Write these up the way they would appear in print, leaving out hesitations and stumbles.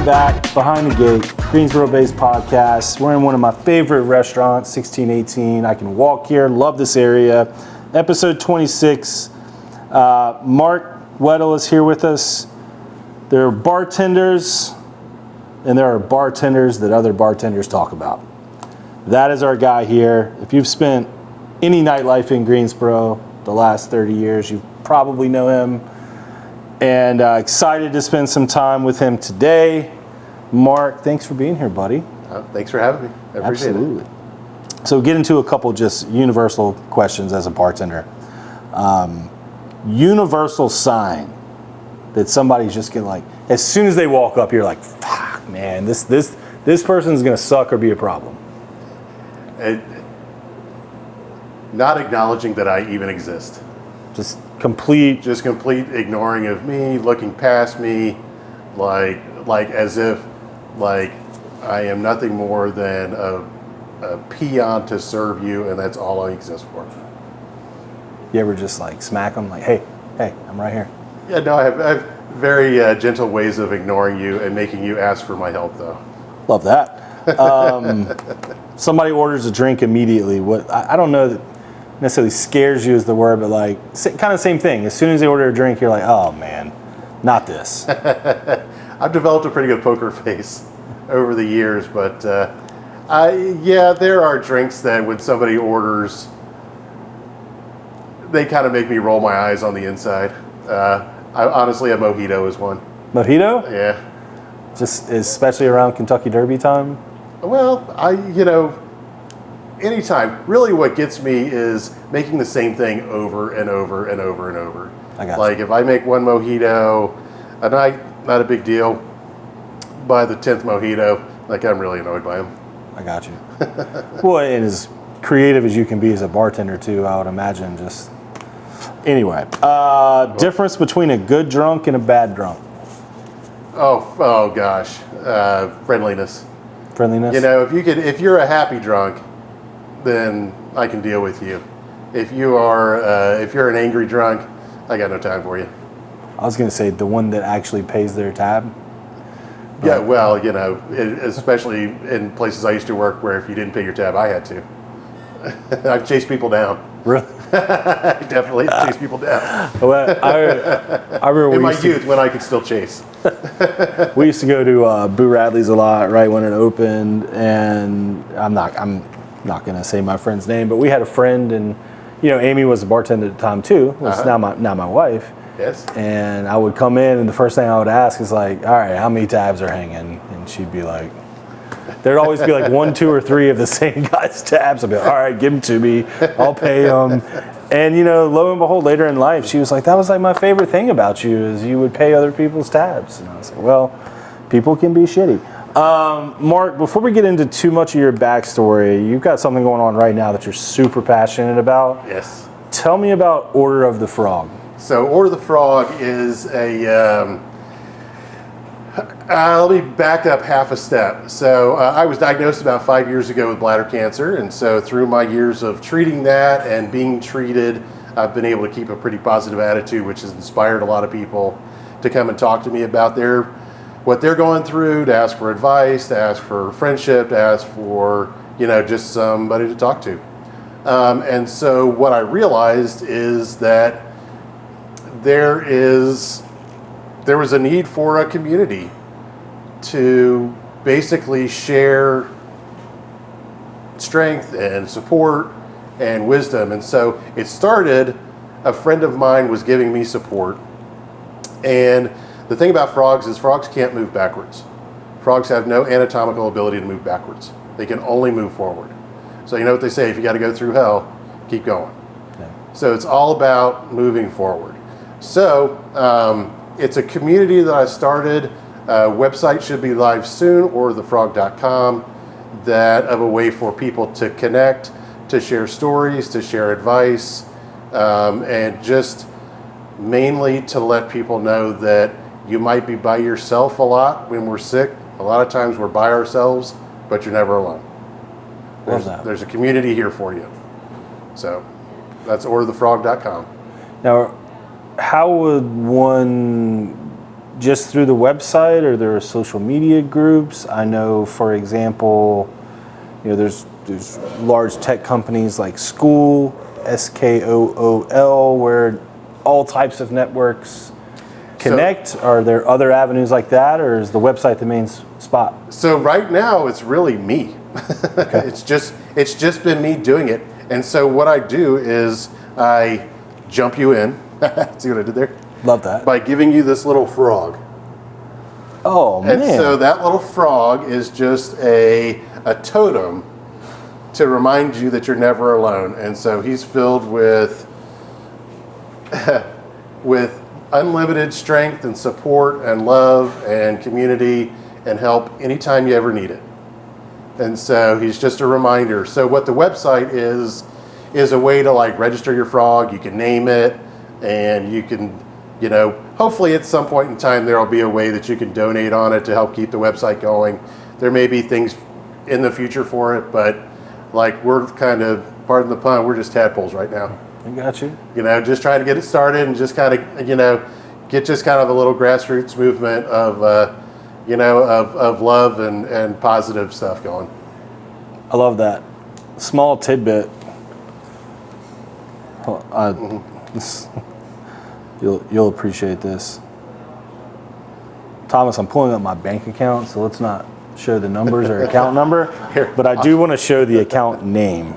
Welcome back, Behind the Gate, Greensboro-based podcast. We're in one of my favorite restaurants, 1618. I can walk here, love this area. Episode 26. Mark Weddle is here with us. There are bartenders, and there are bartenders that other bartenders talk about. That is our guy here. If you've spent any nightlife in Greensboro the last 30 years, you probably know him. And excited to spend some time with him today. Mark, thanks for being here, buddy. Thanks for having me. I appreciate it. So get into a couple just universal questions as a bartender. Universal sign that somebody's just getting like, as soon as they walk up, you're like, fuck, man, this person's gonna suck or be a problem. Not acknowledging that I even exist. Just complete ignoring of me, looking past me, like as if like I am nothing more than a peon to serve you, and that's all I exist for. You ever just like smack them like, hey, I'm right here? Yeah, no, I have very gentle ways of ignoring you and making you ask for my help, though. Love that. Somebody orders a drink immediately. What I don't know that necessarily scares you is the word, but like kind of same thing. As soon as they order a drink, you're like, oh man, not this. I've developed a pretty good poker face over the years, but there are drinks that when somebody orders, they kind of make me roll my eyes on the inside. Honestly, a mojito is one. Mojito? Yeah. Just especially around Kentucky Derby time? Well, anytime. Really what gets me is making the same thing over and over and over and over. I got like you. if I make one mojito a night, not a big deal. By the 10th mojito, like I'm really annoyed by them. I got you. Well, and as creative as you can be as a bartender too, I would imagine just... Anyway, difference between a good drunk and a bad drunk? Oh gosh, friendliness. Friendliness? You know, if you're a happy drunk, then I can deal with you. If you're an angry drunk, I got no time for you. I was going to say the one that actually pays their tab. Yeah, well, especially in places I used to work where if you didn't pay your tab, I had to. I've chased people down. Really? I definitely chase people down. Well, I remember in my youth when I could still chase. We used to go to Boo Radley's a lot, right when it opened, and I'm not going to say my friend's name, but we had a friend, and Amy was a bartender at the time too. Was now my wife. Yes. And I would come in, and the first thing I would ask is like, all right, how many tabs are hanging? And she'd be like, there'd always be like 1, 2, or 3 of the same guy's tabs. I'd be like, all right, give them to me. I'll pay them. And, lo and behold, later in life, she was like, that was like my favorite thing about you is you would pay other people's tabs. And I was like, well, people can be shitty. Mark, before we get into too much of your backstory, you've got something going on right now that you're super passionate about. Yes. Tell me about Order of the Frog. So Order of the Frog is a... let me back up half a step. So I was diagnosed about 5 years ago with bladder cancer, and so through my years of treating that and being treated, I've been able to keep a pretty positive attitude, which has inspired a lot of people to come and talk to me about what they're going through, to ask for advice, to ask for friendship, to ask for just somebody to talk to. And so what I realized is that there was a need for a community to basically share strength and support and wisdom. And so it started, a friend of mine was giving me support. And the thing about frogs is frogs can't move backwards. Frogs have no anatomical ability to move backwards. They can only move forward. So you know what they say, if you got to go through hell, keep going. Yeah. So it's all about moving forward. So it's a community that I started. Website should be live soon, orderthefrog.com, that of a way for people to connect, to share stories, to share advice, and just mainly to let people know that you might be by yourself a lot when we're sick. A lot of times we're by ourselves, but you're never alone. There's a community here for you. So that's orderthefrog.com. Now, how would one just through the website, or there are social media groups? I know, for example, there's large tech companies like School, SKOOL, where all types of networks connect. Are there other avenues like that, or is the website the main spot? So right now it's really me. Okay. It's just been me doing it. And so what I do is I jump you in. See what I did there? Love that. By giving you this little frog. Oh, man. And so that little frog is just a totem to remind you that you're never alone. And so he's filled with with unlimited strength and support and love and community and help anytime you ever need it. And so he's just a reminder. So what the website is a way to like register your frog. You can name it, and you can, hopefully at some point in time there'll be a way that you can donate on it to help keep the website going. There may be things in the future for it, but like we're kind of, pardon the pun, we're just tadpoles right now. I got you. Just trying to get it started and just kind of, get just kind of a little grassroots movement of, of love and positive stuff going. I love that. Small tidbit. You'll appreciate this. Thomas, I'm pulling up my bank account, so let's not show the numbers or account number, but I do want to show the account name.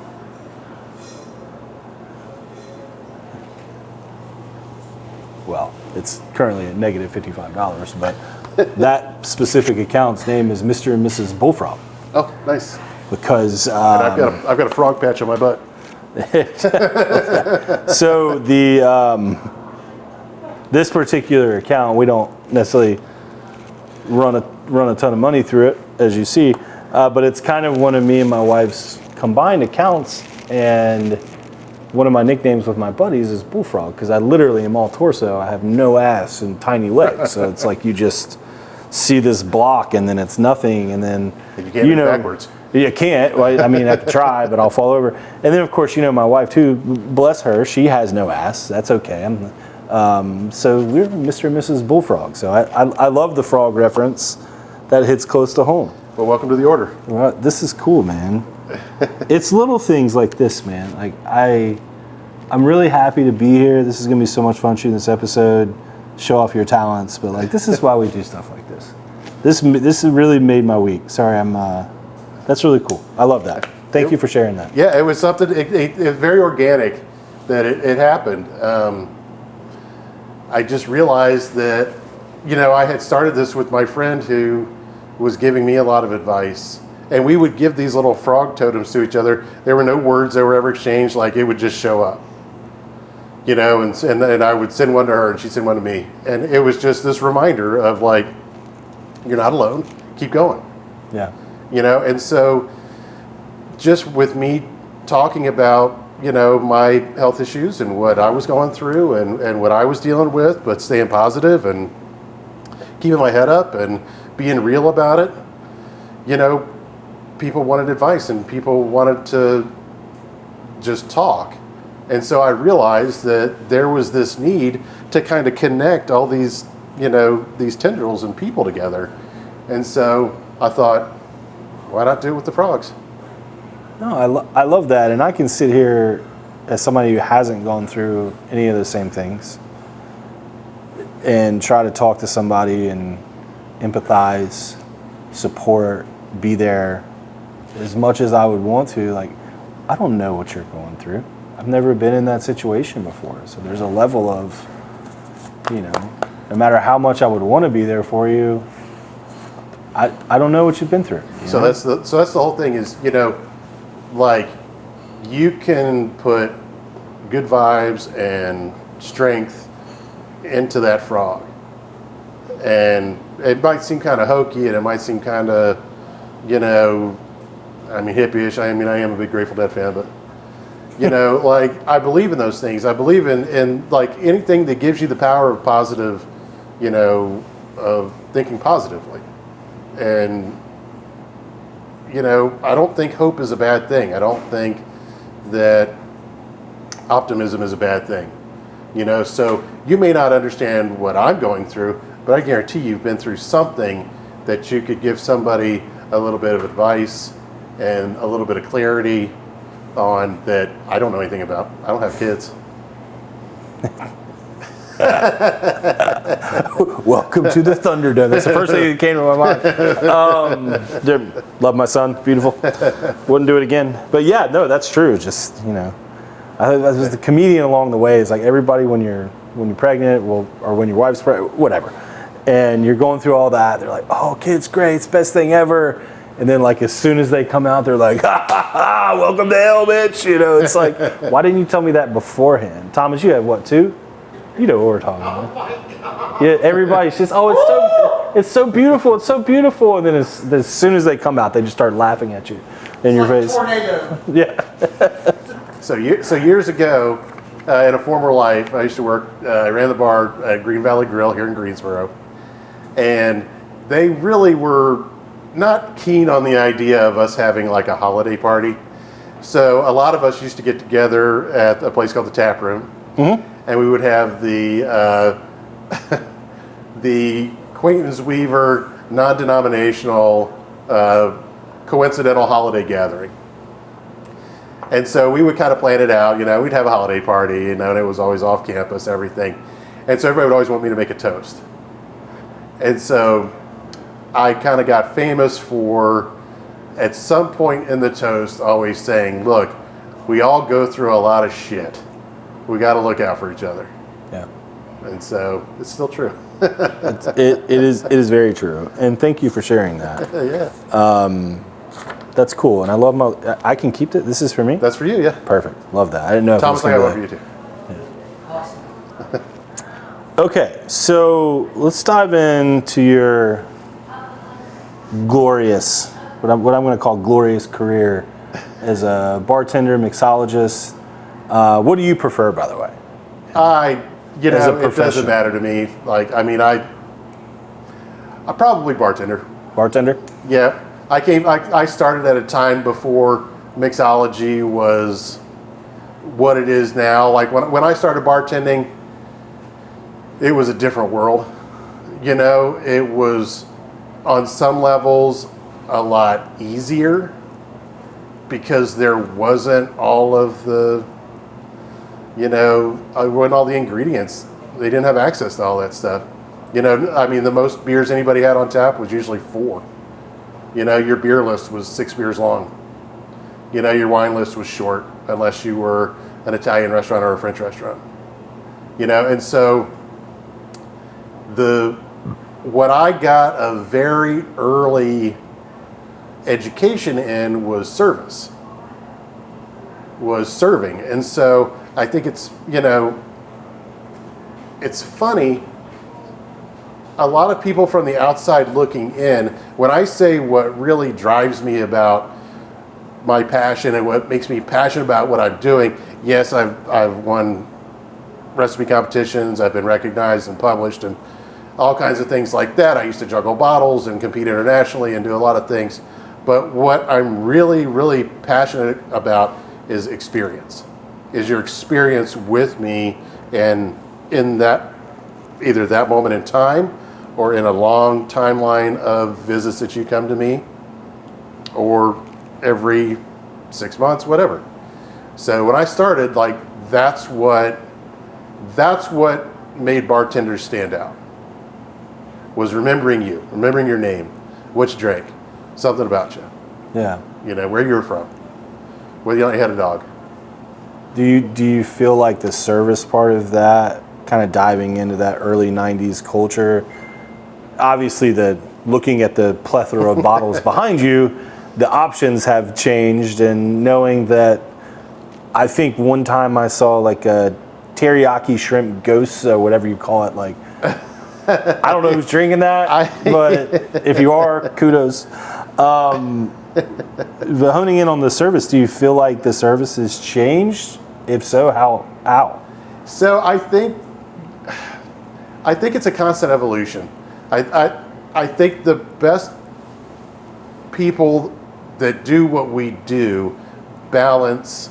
Well, it's currently at negative $55, but that specific account's name is Mr. and Mrs. Bullfrog. Oh, nice. Because I've got a frog patch on my butt. So this particular account, we don't necessarily run a ton of money through it, as you see, but it's kind of one of me and my wife's combined accounts, and one of my nicknames with my buddies is Bullfrog, because I literally am all torso. I have no ass and tiny legs, so it's like you just see this block and then it's nothing, and then you can't move backwards. You can't. Well, I mean, I could try, but I'll fall over. And then, of course, my wife too. Bless her, she has no ass. That's okay. So we're Mr. and Mrs. Bullfrog. So I love the frog reference. That hits close to home. Well, welcome to the order. Well, this is cool, man. It's little things like this, man. Like I'm really happy to be here. This is gonna be so much fun shooting this episode. Show off your talents, but like this is why we do stuff like this. This has really made my week. Sorry, that's really cool. I love that. Thank you for sharing that. Yeah, it was something. It very organic that it happened. I just realized that I had started this with my friend who was giving me a lot of advice. And we would give these little frog totems to each other. There were no words that were ever exchanged. Like it would just show up, and I would send one to her and she'd send one to me. And it was just this reminder of like, you're not alone. Keep going. Yeah. And so just with me talking about, my health issues and what I was going through and what I was dealing with, but staying positive and keeping my head up and being real about it, people wanted advice and people wanted to just talk. And so I realized that there was this need to kind of connect all these, these tendrils and people together. And so I thought, why not do it with the frogs? No, I love that. And I can sit here as somebody who hasn't gone through any of the same things and try to talk to somebody and empathize, support, be there as much as I would want to. Like, I don't know what you're going through. I've never been in that situation before. So there's a level of, no matter how much I would want to be there for you, I don't know what you've been through. So that's the whole thing is, like you can put good vibes and strength into that frog. And it might seem kind of hokey and it might seem kind of, hippie-ish. I am a big Grateful Dead fan, but like I believe in those things. I believe in like anything that gives you the power of positive, of thinking positively. And, I don't think hope is a bad thing. I don't think that optimism is a bad thing. So you may not understand what I'm going through, but I guarantee you've been through something that you could give somebody a little bit of advice and a little bit of clarity on that I don't know anything about. I don't have kids. Welcome to the Thunderdome. That's the first thing that came to my mind. Love my son, beautiful. Wouldn't do it again. But yeah, no, that's true. Just, I think that was the comedian along the way. Is like everybody when you're pregnant, or when your wife's pregnant, whatever, and you're going through all that, they're like, "Oh, kid's great, it's the best thing ever." And then, like, as soon as they come out, they're like, "Ha ha ha! Welcome to hell, bitch!" It's like, why didn't you tell me that beforehand? Thomas, you have what, 2? You know what we're talking about. Oh my God. Yeah, everybody's just, it's so beautiful, it's so beautiful. And then as soon as they come out, they just start laughing at you in your face. Tornado. Yeah. So years ago, in a former life, I used to work, I ran the bar at Green Valley Grill here in Greensboro. And they really were not keen on the idea of us having like a holiday party. So a lot of us used to get together at a place called the Tap Room. Mm-hmm. And we would have the the Quaintance Weaver non-denominational coincidental holiday gathering. And so we would kind of plan it out, we'd have a holiday party, and it was always off campus, everything. And so everybody would always want me to make a toast. And so I kind of got famous for, at some point in the toast, always saying, look, we all go through a lot of shit. We got to look out for each other. Yeah. And so it's still true. It is very true. And thank you for sharing that. Yeah. That's cool. And I love I can keep it. This is for me? That's for you, yeah. Perfect. Love that. I didn't know Thomas, if it I was love you too. Yeah. Awesome. Okay, so let's dive into your glorious, what I'm going to call glorious career as a bartender, mixologist. What do you prefer, by the way? It doesn't matter to me. I probably bartender. Bartender? Yeah. I started at a time before mixology was what it is now. Like when I started bartending, it was a different world. It was on some levels a lot easier because there wasn't all of the wasn't all the ingredients. They didn't have access to all that stuff. The most beers anybody had on tap was usually 4. Your beer list was 6 beers long. Your wine list was short unless you were an Italian restaurant or a French restaurant. And so what I got a very early education in was service, was serving. And so I think it's funny. A lot of people from the outside looking in, when I say what really drives me about my passion and what makes me passionate about what I'm doing, yes, I've won recipe competitions, I've been recognized and published and all kinds of things like that. I used to juggle bottles and compete internationally and do a lot of things. But what I'm really, really passionate about is experience. Is your experience with me and in that, either that moment in time or in a long timeline of visits that you come to me, or every 6 months, whatever. So when I started, that's what made bartenders stand out, was remembering you, remembering your name, what you drank, something about you. Yeah. Where you were from, whether you had a dog. Do you feel like the service part of that, kind of diving into that early 90s culture, obviously looking at the plethora of bottles behind you, the options have changed, and knowing that, I think one time I saw like a teriyaki shrimp ghost, or whatever you call it, I don't know who's drinking that, but if you are, kudos. But honing in on the service, do you feel like the service has changed? If so, how? So I think it's a constant evolution. I think the best people that do what we do balance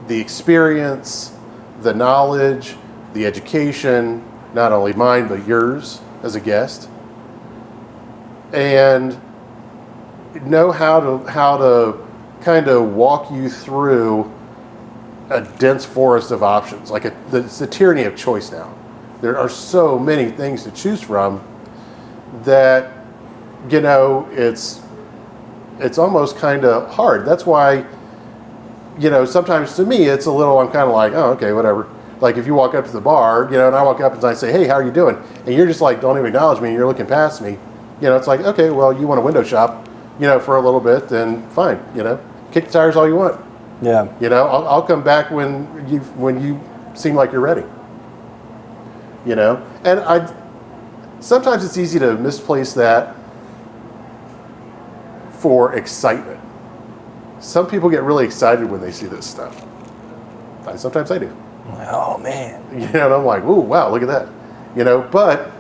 the experience, the knowledge, the education, not only mine, but yours as a guest. And know how to kind of walk you through a dense forest of options. Like it's the tyranny of choice now. There are so many things to choose from that, you know, it's almost kind of hard. That's why, you know, sometimes to me it's a little, I'm kind of like, oh, okay, whatever. Like if you walk up to the bar, you know, and I walk up and I say, hey, how are you doing? And you're just like, don't even acknowledge me, and you're looking past me. You know, it's like, okay, well, you want to window shop, you know, for a little bit, then fine, you know, kick the tires all you want. Yeah. You know, I'll come back when you seem like you're ready. You know, and sometimes it's easy to misplace that for excitement. Some people get really excited when they see this stuff. Sometimes I do. Oh man. You know, and I'm like, ooh, wow, look at that. You know, but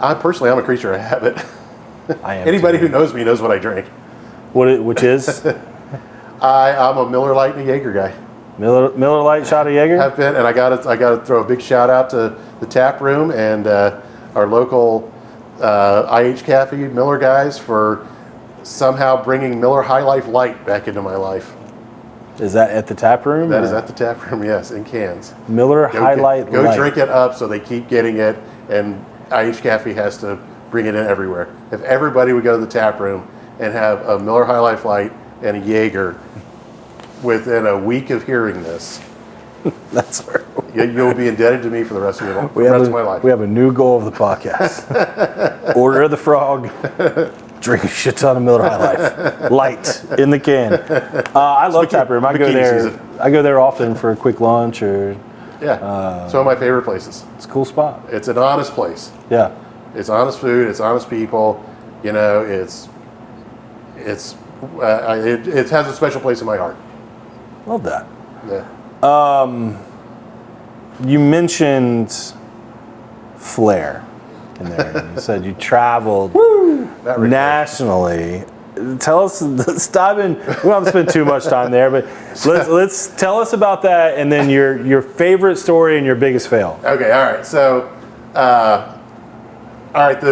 I'm a creature of habit. I am. Anybody who knows me knows what I drink. Which is? I'm a Miller Lite and a Jaeger guy. Miller Lite shot of Jaeger? Have been, and I gotta throw a big shout out to the tap room and our local IH Cafe Miller guys for somehow bringing Miller High Life Light back into my life. Is that at the tap room? That is at the tap room, yes, in cans. Miller High Light Go Light. drink it up so they keep getting it, and IH Cafe has to bring it in everywhere. If everybody would go to the tap room and have a Miller High Life Light and a Jaeger within a week of hearing this, That's right. you'll be indebted to me for the rest of of my life. We have a new goal of the podcast. Order of the Frog. Drink a shit ton of Miller High Life. Light in the can. I love tap room. I go there often for a quick lunch or. Yeah, it's one of my favorite places. It's a cool spot. It's an honest place. Yeah. It's honest food. It's honest people. You know, it has a special place in my heart. Love that. Yeah. You mentioned flair in there. You said you traveled nationally. Tell us, let's dive in. We don't have to spend too much time there, but let's tell us about that, and then your favorite story and your biggest fail. Okay. All right. So,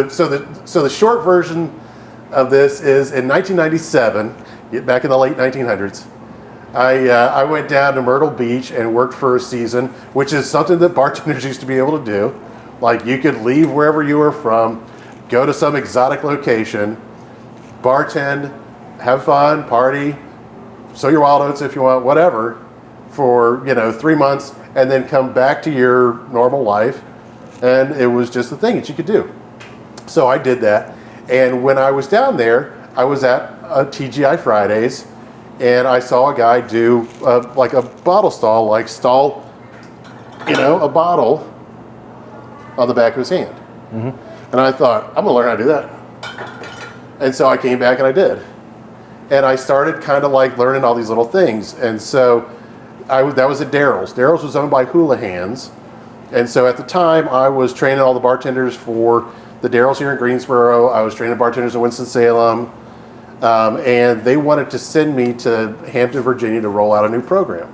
So the short version of this is in 1997, back in the late 1900s. I went down to Myrtle Beach and worked for a season, which is something that bartenders used to be able to do. Like you could leave wherever you were from, go to some exotic location, bartend, have fun, party, sow your wild oats if you want, whatever, for 3 months, and then come back to your normal life. And it was just the thing that you could do. So I did that. And when I was down there, I was at TGI Fridays, and I saw a guy do like a bottle stall, a bottle on the back of his hand. Mm-hmm. And I thought, I'm gonna learn how to do that. And so I came back and I did. And I started kind of like learning all these little things. And so that was at Daryl's. Daryl's was owned by Hula Hands. And so at the time, I was training all the bartenders for the Daryl's here in Greensboro. I was training bartenders in Winston-Salem. And they wanted to send me to Hampton, Virginia to roll out a new program.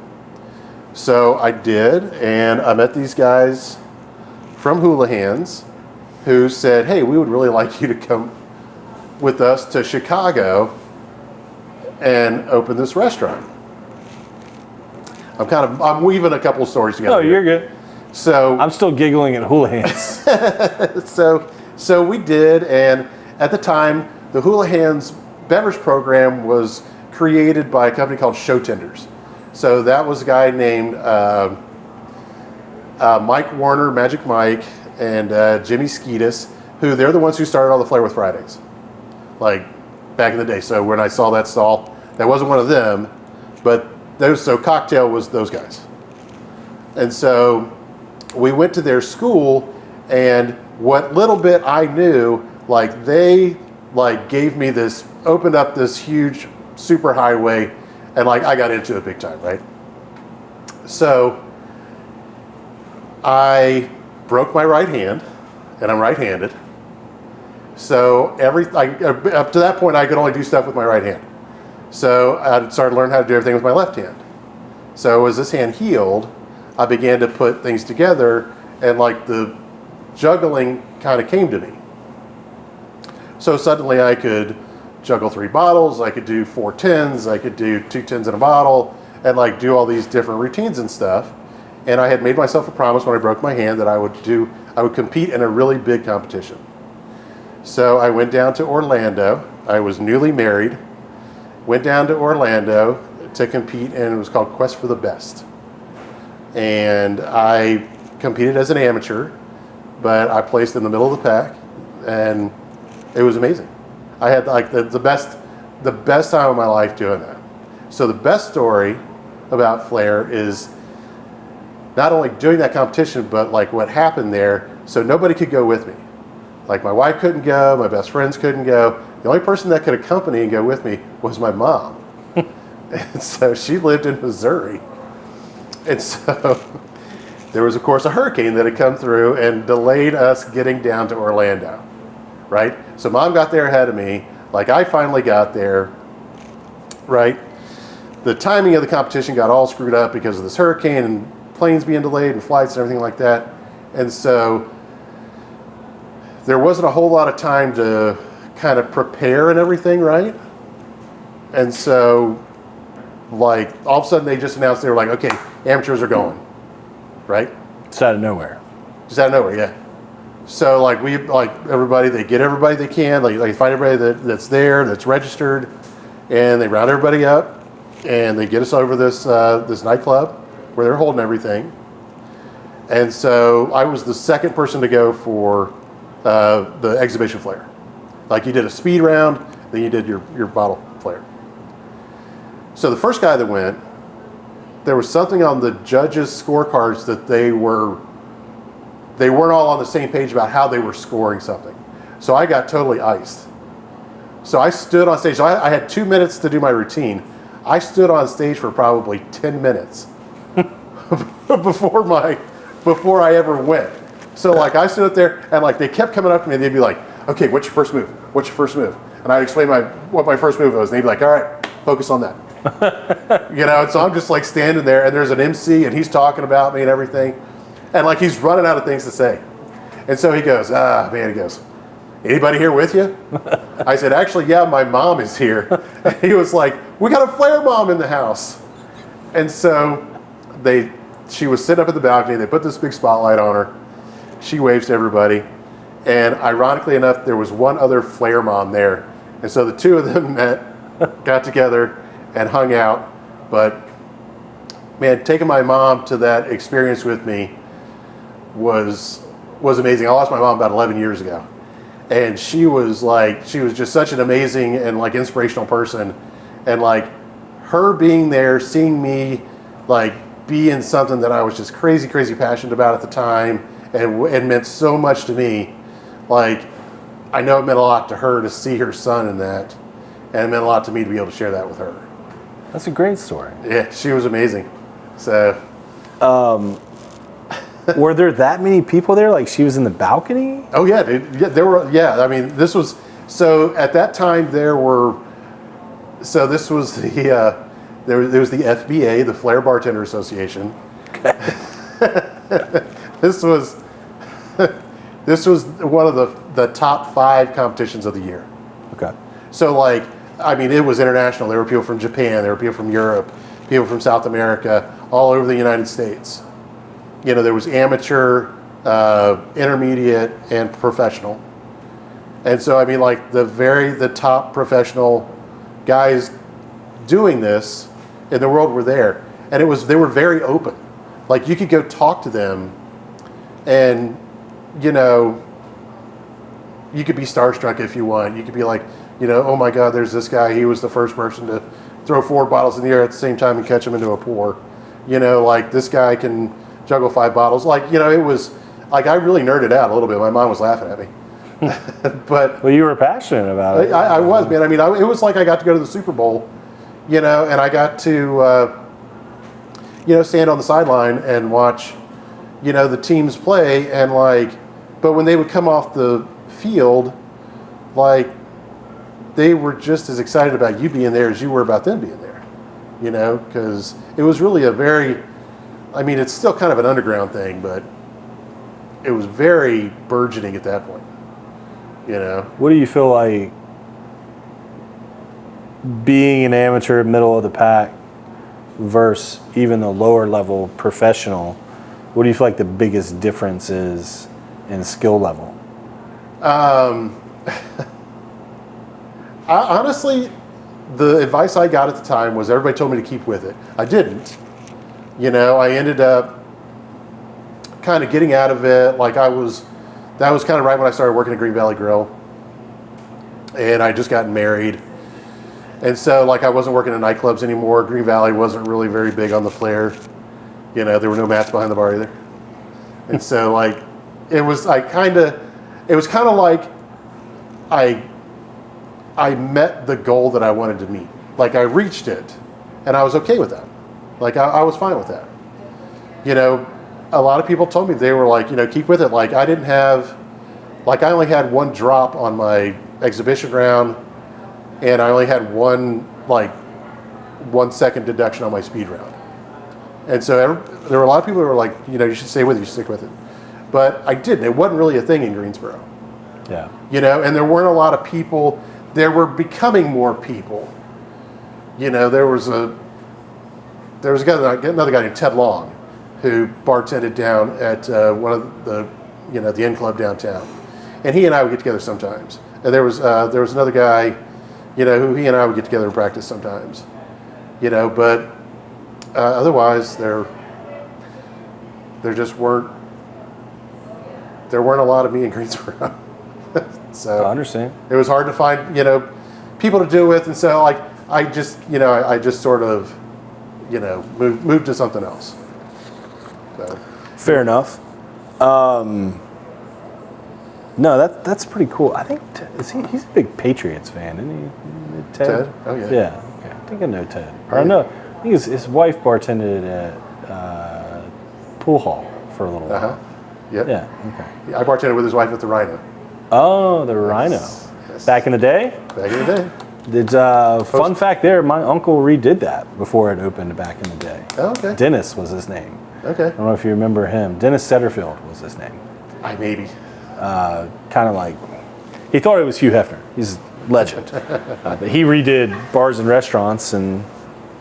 So I did, and I met these guys from Hula Hands who said, hey, we would really like you to come with us to Chicago and open this restaurant. I'm weaving a couple of stories together. No, you're good. So I'm still giggling at Hula Hands. So we did, and at the time, the Hula Hands beverage program was created by a company called Showtenders. So that was a guy named Mike Warner, Magic Mike, and Jimmy Skeetus, who they're the ones who started all the Flair with Fridays, like back in the day. So when I saw that stall, that wasn't one of them, but so Cocktail was those guys. And so we went to their school, and what little bit I knew, they gave me this, opened up this huge super highway, and I got into it big time, right? So I broke my right hand, and I'm right-handed. So up to that point, I could only do stuff with my right hand. So I started learning how to do everything with my left hand. So as this hand healed, I began to put things together and like the juggling kind of came to me. So suddenly I could juggle 3 bottles, I could do 4 tins, I could do 2 tins in a bottle, and like do all these different routines and stuff. And I had made myself a promise when I broke my hand that I would compete in a really big competition. So I went down to Orlando. I was newly married. Went down to Orlando to compete, and it was called Quest for the Best. And I competed as an amateur, but I placed in the middle of the pack, and it was amazing. I had like the best time of my life doing that. So the best story about Flair is not only doing that competition, but like what happened there. So nobody could go with me. Like my wife couldn't go, my best friends couldn't go. The only person that could accompany and go with me was my mom. And so she lived in Missouri. And so there was, of course, a hurricane that had come through and delayed us getting down to Orlando, right? So mom got there ahead of me. Like I finally got there, right? The timing of the competition got all screwed up because of this hurricane and planes being delayed and flights and everything like that. And so there wasn't a whole lot of time to kind of prepare and everything, right? And so like all of a sudden they just announced, they were like, okay, amateurs are going, right? Just out of nowhere. Just out of nowhere, yeah. So like everybody, they get everybody they can, like find everybody that's there, that's registered, and they round everybody up, and they get us over this nightclub where they're holding everything. And so I was the second person to go for the exhibition Flair. Like you did a speed round, then you did your bottle Flair. So the first guy that went, there was something on the judges' scorecards that they weren't all on the same page about how they were scoring something. So I got totally iced. So I stood on stage. So I had 2 minutes to do my routine. I stood on stage for probably 10 minutes before I ever went. So like I stood up there and like they kept coming up to me and they'd be like, okay, what's your first move? What's your first move? And I'd explain what my first move was. And they'd be like, all right, focus on that. You know, and so I'm just like standing there and there's an MC and he's talking about me and everything. And like he's running out of things to say. And so he goes, he goes, anybody here with you? I said, actually, yeah, my mom is here. And he was like, we got a Flair mom in the house. And so she was sitting up at the balcony. They put this big spotlight on her. She waves to everybody. And ironically enough, there was one other Flair mom there. And so the two of them met, got together, and hung out. But man, taking my mom to that experience with me was amazing. I lost my mom about 11 years ago. And she was just such an amazing and like inspirational person. And like her being there, seeing me like be in something that I was just crazy, crazy passionate about at the time and meant so much to me. Like, I know it meant a lot to her to see her son in that. And it meant a lot to me to be able to share that with her. That's a great story. Yeah, she was amazing. So. Were there that many people there? Like she was in the balcony? Oh yeah, dude. Yeah, there were. Yeah, I mean, this was so at that time there were. So this was the there was the FBA, the Flair Bartender Association. Okay. This was one of the top 5 competitions of the year. Okay. So like, I mean, it was international. There were people from Japan, there were people from Europe, people from South America, all over the United States. You know, there was amateur, intermediate, and professional. And so, I mean, like the top professional guys doing this in the world were there. And they were very open. Like you could go talk to them and, you know, you could be starstruck if you want. You could be like, you know, oh my God, there's this guy. He was the first person to throw 4 bottles in the air at the same time and catch them into a pour. You know, like this guy can juggle 5 bottles. Like, you know, it was like I really nerded out a little bit. My mom was laughing at me. But well, you were passionate about it. I was, man. I mean, it was like I got to go to the Super Bowl, you know, and I got to, you know, stand on the sideline and watch, you know, the teams play. And like, but when they would come off the field, like, they were just as excited about you being there as you were about them being there, you know, because it was really I mean, it's still kind of an underground thing, but it was very burgeoning at that point. You know, What do you feel like being an amateur, middle of the pack, versus even the lower level professional? What do you feel like the biggest difference is in skill level? honestly, the advice I got at the time was everybody told me to keep with it. I didn't. You know, I ended up kind of getting out of it. Like that was kind of right when I started working at Green Valley Grill, and I just got married. And so, like, I wasn't working in nightclubs anymore. Green Valley wasn't really very big on the flair. You know, there were no mats behind the bar either. And so, like, it was kind of like I met the goal that I wanted to meet. Like, I reached it, and I was okay with that. Like, I was fine with that. You know, a lot of people told me, they were like, you know, keep with it. Like, I only had one drop on my exhibition round, and I only had 1 second deduction on my speed round. And so there were a lot of people who were like, you know, you should stay with it, you should stick with it. But I didn't. It wasn't really a thing in Greensboro. Yeah. You know, and there weren't a lot of people. There were becoming more people. You know, there was another guy named Ted Long, who bartended down at one of the Inn Club downtown, and he and I would get together sometimes. And there was another guy, you know, who he and I would get together and practice sometimes. You know, but otherwise there weren't a lot of me in Greensboro. So I understand. it was hard to find, you know, people to do it with, and so like I just sort of, you know, moved to something else. So. Fair enough. No, that's pretty cool. I think he's a big Patriots fan, isn't he? Ted? Oh yeah. Yeah. Okay. I think I know Ted. Or I know. I think his wife bartended at Pool Hall for a little while. Uh-huh. Yep. Yeah. Okay. Yeah, I bartended with his wife at the Rhino. Oh, the Rhino. Yes. Back in the day? Back in the day. Fun fact there, my uncle redid that before it opened back in the day. Oh, okay. Dennis was his name. Okay. I don't know if you remember him. Dennis Setterfield was his name. Maybe. Kind of like, he thought it was Hugh Hefner. He's a legend. But he redid bars and restaurants, and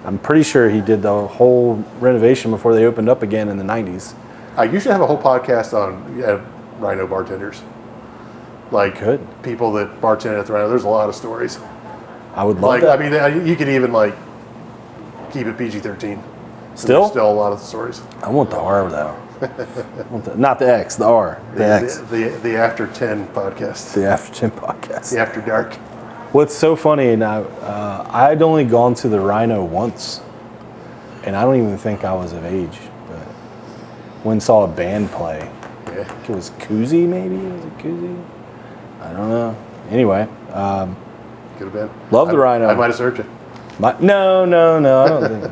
I'm pretty sure he did the whole renovation before they opened up again in the 90s. You should have a whole podcast on Rhino bartenders. Like people that bartend at the Rhino. There's a lot of stories. I would love that. I mean, you could even like keep it PG-13. Still? There's still a lot of the stories. I want the R though. Not the X, the R. The X. The After 10 podcast. The After 10 podcast. The After Dark. What's so funny, now, I'd only gone to the Rhino once, and I don't even think I was of age, but went and saw a band play. Yeah. I think it was Koozie, maybe? Was it Koozie? I don't know. Anyway. Could have been. Love the Rhino. I might have served you. No, I don't think.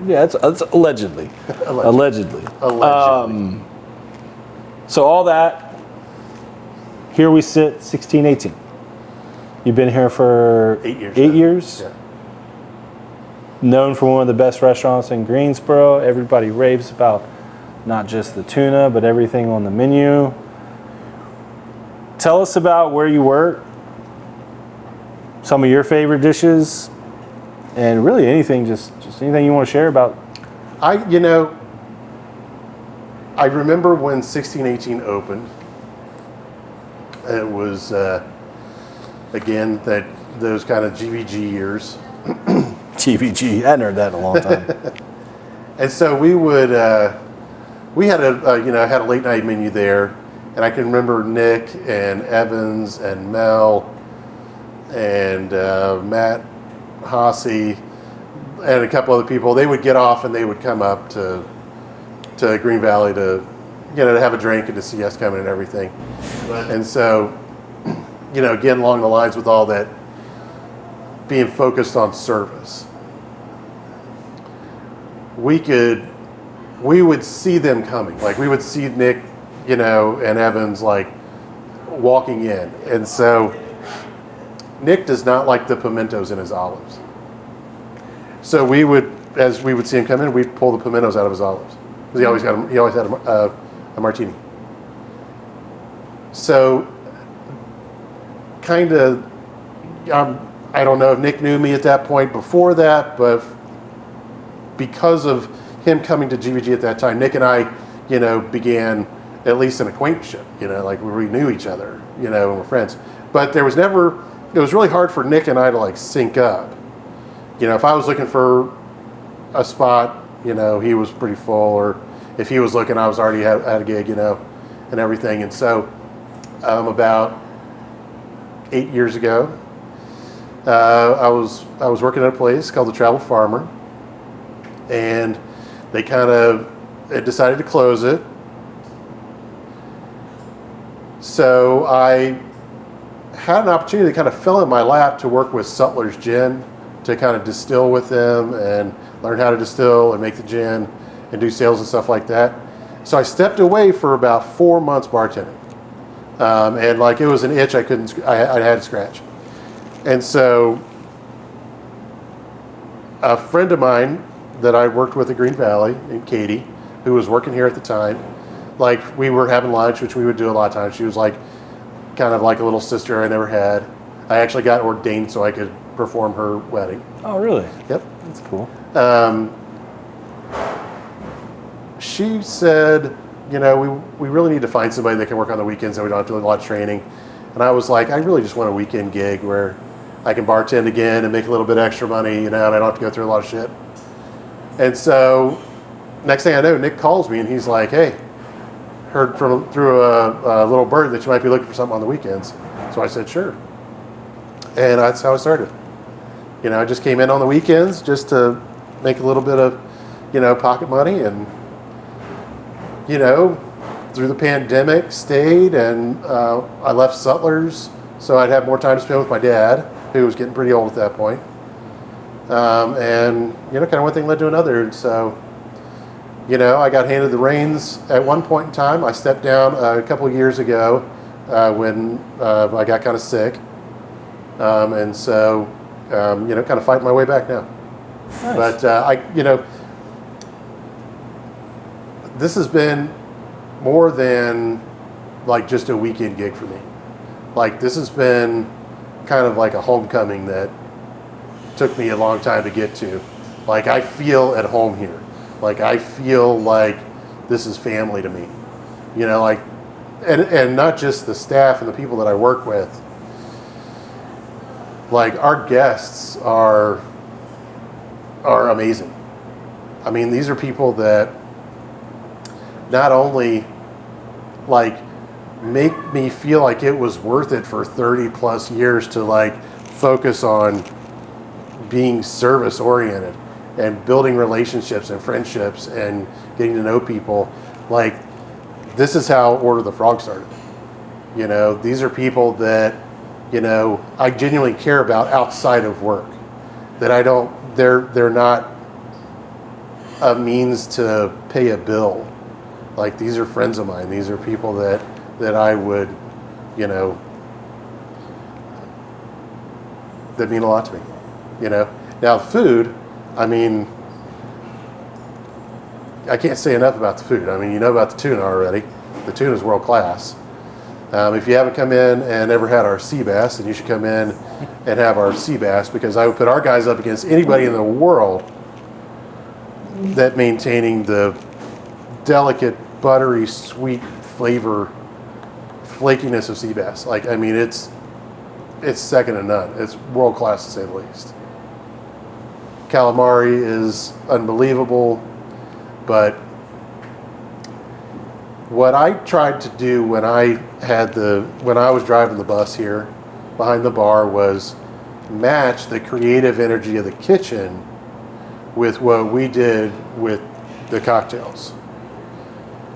Yeah, it's allegedly. Allegedly. So all that, here we sit, 16, 18. You've been here for 8 years. 8 years? Yeah. Known for one of the best restaurants in Greensboro. Everybody raves about not just the tuna, but everything on the menu. Tell us about where you work, some of your favorite dishes, and really anything, just anything you want to share about. I remember when 1618 opened. It was, again, those kind of GVG years. GVG, I hadn't heard that in a long time. And so we had a late night menu there, and I can remember Nick and Evans and Mel and Matt Hasse and a couple other people. They would get off and they would come up to Green Valley to have a drink and to see us coming and everything. And so, again, along the lines with all that, being focused on service, we would see them coming. Like, we would see Nick, and Evans, like, walking in. And so Nick does not like the pimentos in his olives. So as we would see him come in, we'd pull the pimentos out of his olives. Because he always had a martini. So, kind of, I don't know if Nick knew me at that point before that, but because of him coming to GVG at that time, Nick and I, began at least an acquaintanceship, like we knew each other, and we're friends. But it was really hard for Nick and I to like sync up. If I was looking for a spot, he was pretty full, or if he was looking, I was already had a gig, and everything. And so about 8 years ago, I was working at a place called the Travel Farmer, and they decided to close it. So I had an opportunity that kind of fell in my lap to work with Sutler's Gin, to kind of distill with them and learn how to distill and make the gin and do sales and stuff like that. So I stepped away for about 4 months bartending, and like it was an itch I had to scratch. And so a friend of mine that I worked with at Green Valley, named Katie, who was working here at the time, like we were having lunch, which we would do a lot of times. She was like kind of like a little sister I never had. I actually got ordained so I could perform her wedding. Oh, really? Yep. That's cool. She said, we really need to find somebody that can work on the weekends and we don't have to do a lot of training. And I was like, I really just want a weekend gig where I can bartend again and make a little bit extra money, and I don't have to go through a lot of shit. And so next thing I know, Nick calls me and he's like, hey, heard through a little bird that you might be looking for something on the weekends. So I said, sure. And that's how I started. I just came in on the weekends just to make a little bit of, pocket money, and, through the pandemic stayed, and I left Sutler's so I'd have more time to spend with my dad, who was getting pretty old at that point. And, kind of one thing led to another. And so, I got handed the reins at one point in time. I stepped down a couple of years ago when I got kind of sick. And so, kind of fighting my way back now. Nice. But, this has been more than like just a weekend gig for me. Like this has been kind of like a homecoming that took me a long time to get to. Like I feel at home here. Like I feel like this is family to me. And not just the staff and the people that I work with. Like our guests are amazing. I mean, these are people that not only like make me feel like it was worth it for 30 plus years to like focus on being service oriented and building relationships and friendships and getting to know people. Like this is how Order the Frog started. These are people that, I genuinely care about outside of work. That they're not a means to pay a bill. Like these are friends of mine. These are people that I would, that mean a lot to me. Now food, I mean, I can't say enough about the food. I mean, you know about the tuna already. The tuna is world class. If you haven't come in and ever had our sea bass, then you should come in and have our sea bass, because I would put our guys up against anybody in the world that maintaining the delicate, buttery, sweet flavor, flakiness of sea bass. Like, I mean, it's second to none. It's world class to say the least. Calamari is unbelievable, but what I tried to do when I was driving the bus here behind the bar was match the creative energy of the kitchen with what we did with the cocktails.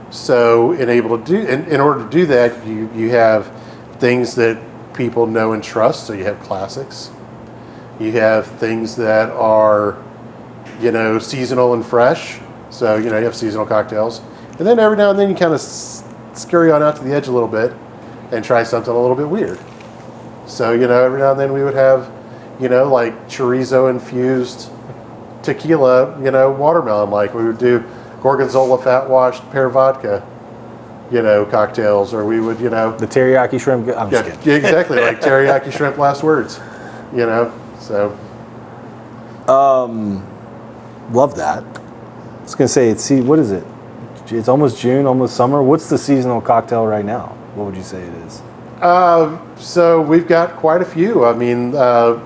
So in order to do that, you have things that people know and trust. So you have classics. You have things that are, seasonal and fresh. So, you have seasonal cocktails. And then every now and then you kind of scurry on out to the edge a little bit and try something a little bit weird. So, every now and then we would have, like chorizo infused tequila, watermelon. Like we would do Gorgonzola fat washed pear vodka, cocktails, or we would, The teriyaki shrimp. I'm just kidding. yeah, exactly, like teriyaki shrimp last words, so. Love that. I was gonna say, what is it? It's almost June, almost summer. What's the seasonal cocktail right now? What would you say it is? So we've got quite a few. I mean, so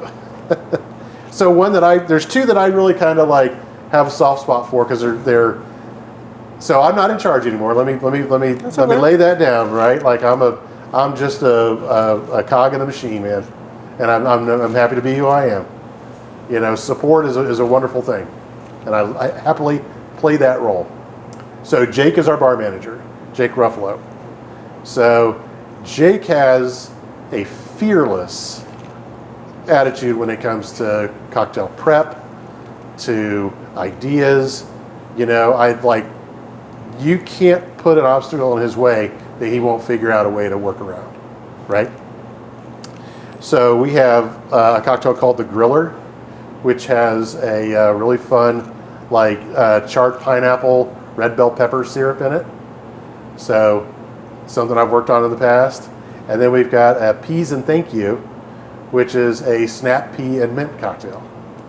there's two that I really kind of like have a soft spot for because they're. So I'm not in charge anymore. Let me lay that down, right? Like I'm just a cog in the machine, man, and I'm happy to be who I am. Support is a wonderful thing, and I happily play that role. So Jake is our bar manager, Jake Ruffalo. So Jake has a fearless attitude when it comes to cocktail prep, to ideas. You can't put an obstacle in his way that he won't figure out a way to work around, right? So we have a cocktail called the Griller, which has a really fun, charred pineapple, red bell pepper syrup in it. So something I've worked on in the past. And then we've got a Peas and Thank You, which is a snap pea and mint cocktail.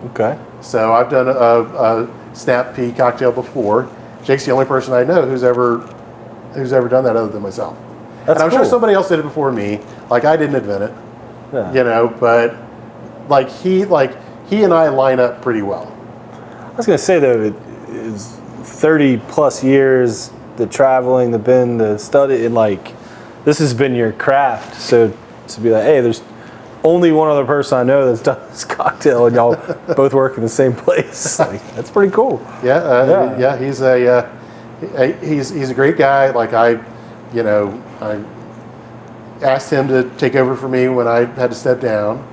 Okay. So I've done a snap pea cocktail before. Jake's the only person I know who's ever done that other than myself. That's and I'm cool. sure somebody else did it before me. Like I didn't invent it. Yeah. But he and I line up pretty well. I was gonna say though, it is 30 plus years, the traveling, the study, and this has been your craft. So to be like, hey, there's only one other person I know that's done this cocktail, and y'all both work in the same place. That's pretty cool. Yeah. He's a great guy. I asked him to take over for me when I had to step down,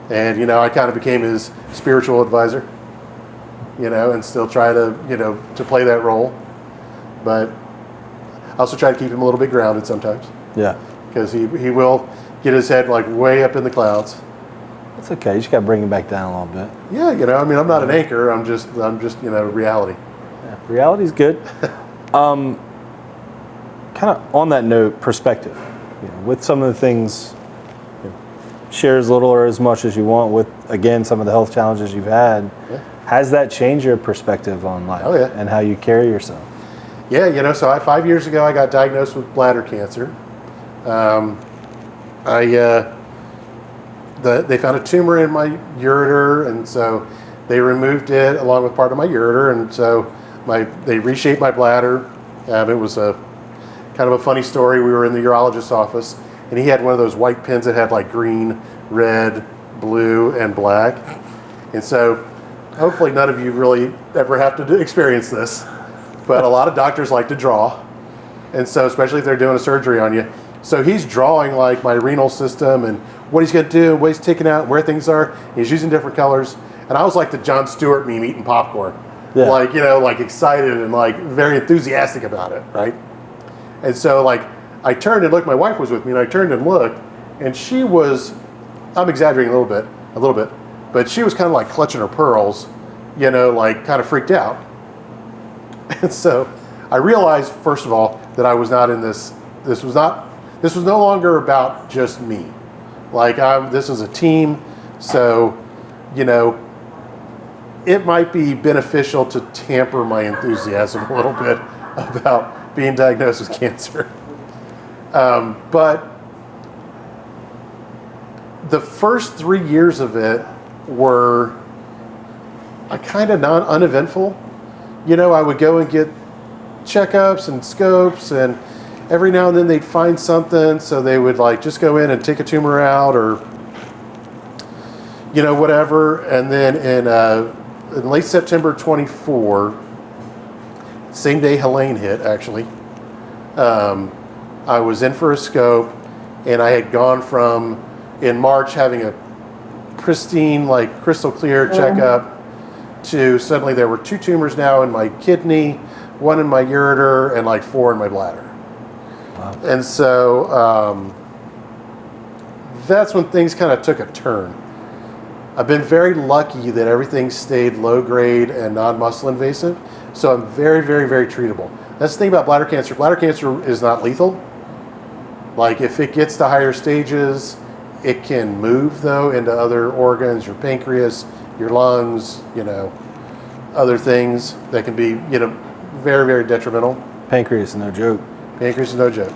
and I kind of became his spiritual advisor. And still try to play that role, but I also try to keep him a little bit grounded sometimes. Yeah. Because he will get his head way up in the clouds. That's okay. You just got to bring him back down a little bit. Yeah, I'm not an anchor. I'm just reality. Yeah, reality's good. Kind of on that note, perspective. With some of the things, share as little or as much as you want. With again some of the health challenges you've had, has that changed your perspective on life? Oh, yeah. And how you carry yourself? Yeah, so 5 years ago I got diagnosed with bladder cancer. They found a tumor in my ureter, and so they removed it along with part of my ureter, and so they reshaped my bladder. It was a kind of a funny story. We were in the urologist's office, and he had one of those white pins that had green, red, blue, and black. And so hopefully none of you really ever have to experience this, but a lot of doctors like to draw, and so especially if they're doing a surgery on you. So he's drawing my renal system and what he's going to do, what he's taking out, where things are. He's using different colors, and I was like the Jon Stewart meme eating popcorn, excited and very enthusiastic about it, right? And so I turned and looked. My wife was with me, and I turned and looked, and she was, I'm exaggerating a little bit, but she was kind of clutching her pearls, kind of freaked out. And so I realized, first of all, that I was not in this. This was no longer about just me. This is a team. So, it might be beneficial to tamper my enthusiasm a little bit about being diagnosed with cancer. But the first 3 years of it were kind of uneventful. I would go and get checkups and scopes, and every now and then they'd find something, so they would just go in and take a tumor out or whatever. And then in late September 24, same day Helene hit actually, I was in for a scope, and I had gone from in March having a pristine crystal clear checkup to suddenly there were 2 tumors now in my kidney, 1 in my ureter, and 4 in my bladder. Wow. And so that's when things kind of took a turn. I've been very lucky that everything stayed low grade and non-muscle invasive, so I'm very, very, very treatable. That's the thing about bladder cancer. Bladder cancer is not lethal. Like if it gets to higher stages, it can move though into other organs, your pancreas, your lungs, other things that can be, very, very detrimental. Pancreas, no joke. Pancreas is no joke.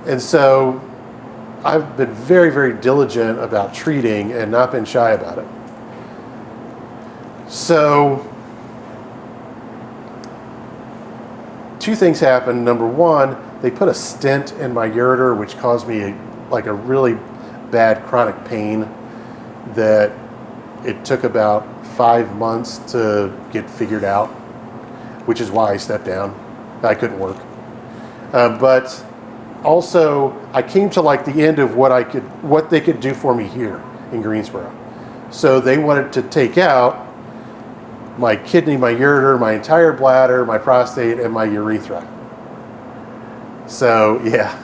And so I've been very, very diligent about treating and not been shy about it. So two things happened. Number one, they put a stent in my ureter, which caused me a really bad chronic pain that it took about 5 months to get figured out, which is why I stepped down. I couldn't work. But also, I came to like the end of what they could do for me here in Greensboro. So they wanted to take out my kidney, my ureter, my entire bladder, my prostate, and my urethra. So yeah.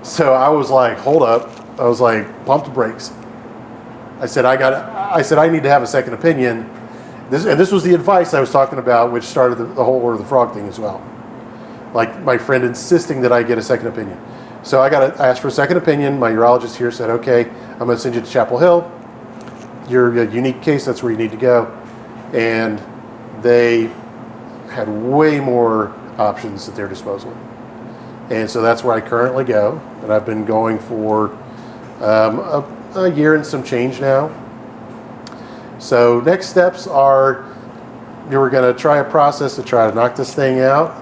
So I was like, hold up. I was like, pump the brakes. I said, I need to have a second opinion. This was the advice I was talking about, which started the whole Order of the Frog thing as well. Like my friend insisting that I get a second opinion. So I asked for a second opinion. My urologist here said, okay, I'm going to send you to Chapel Hill. You're a unique case. That's where you need to go. And they had way more options at their disposal. And so that's where I currently go. And I've been going for a year and some change now. So next steps are, we're going to try a process to try to knock this thing out,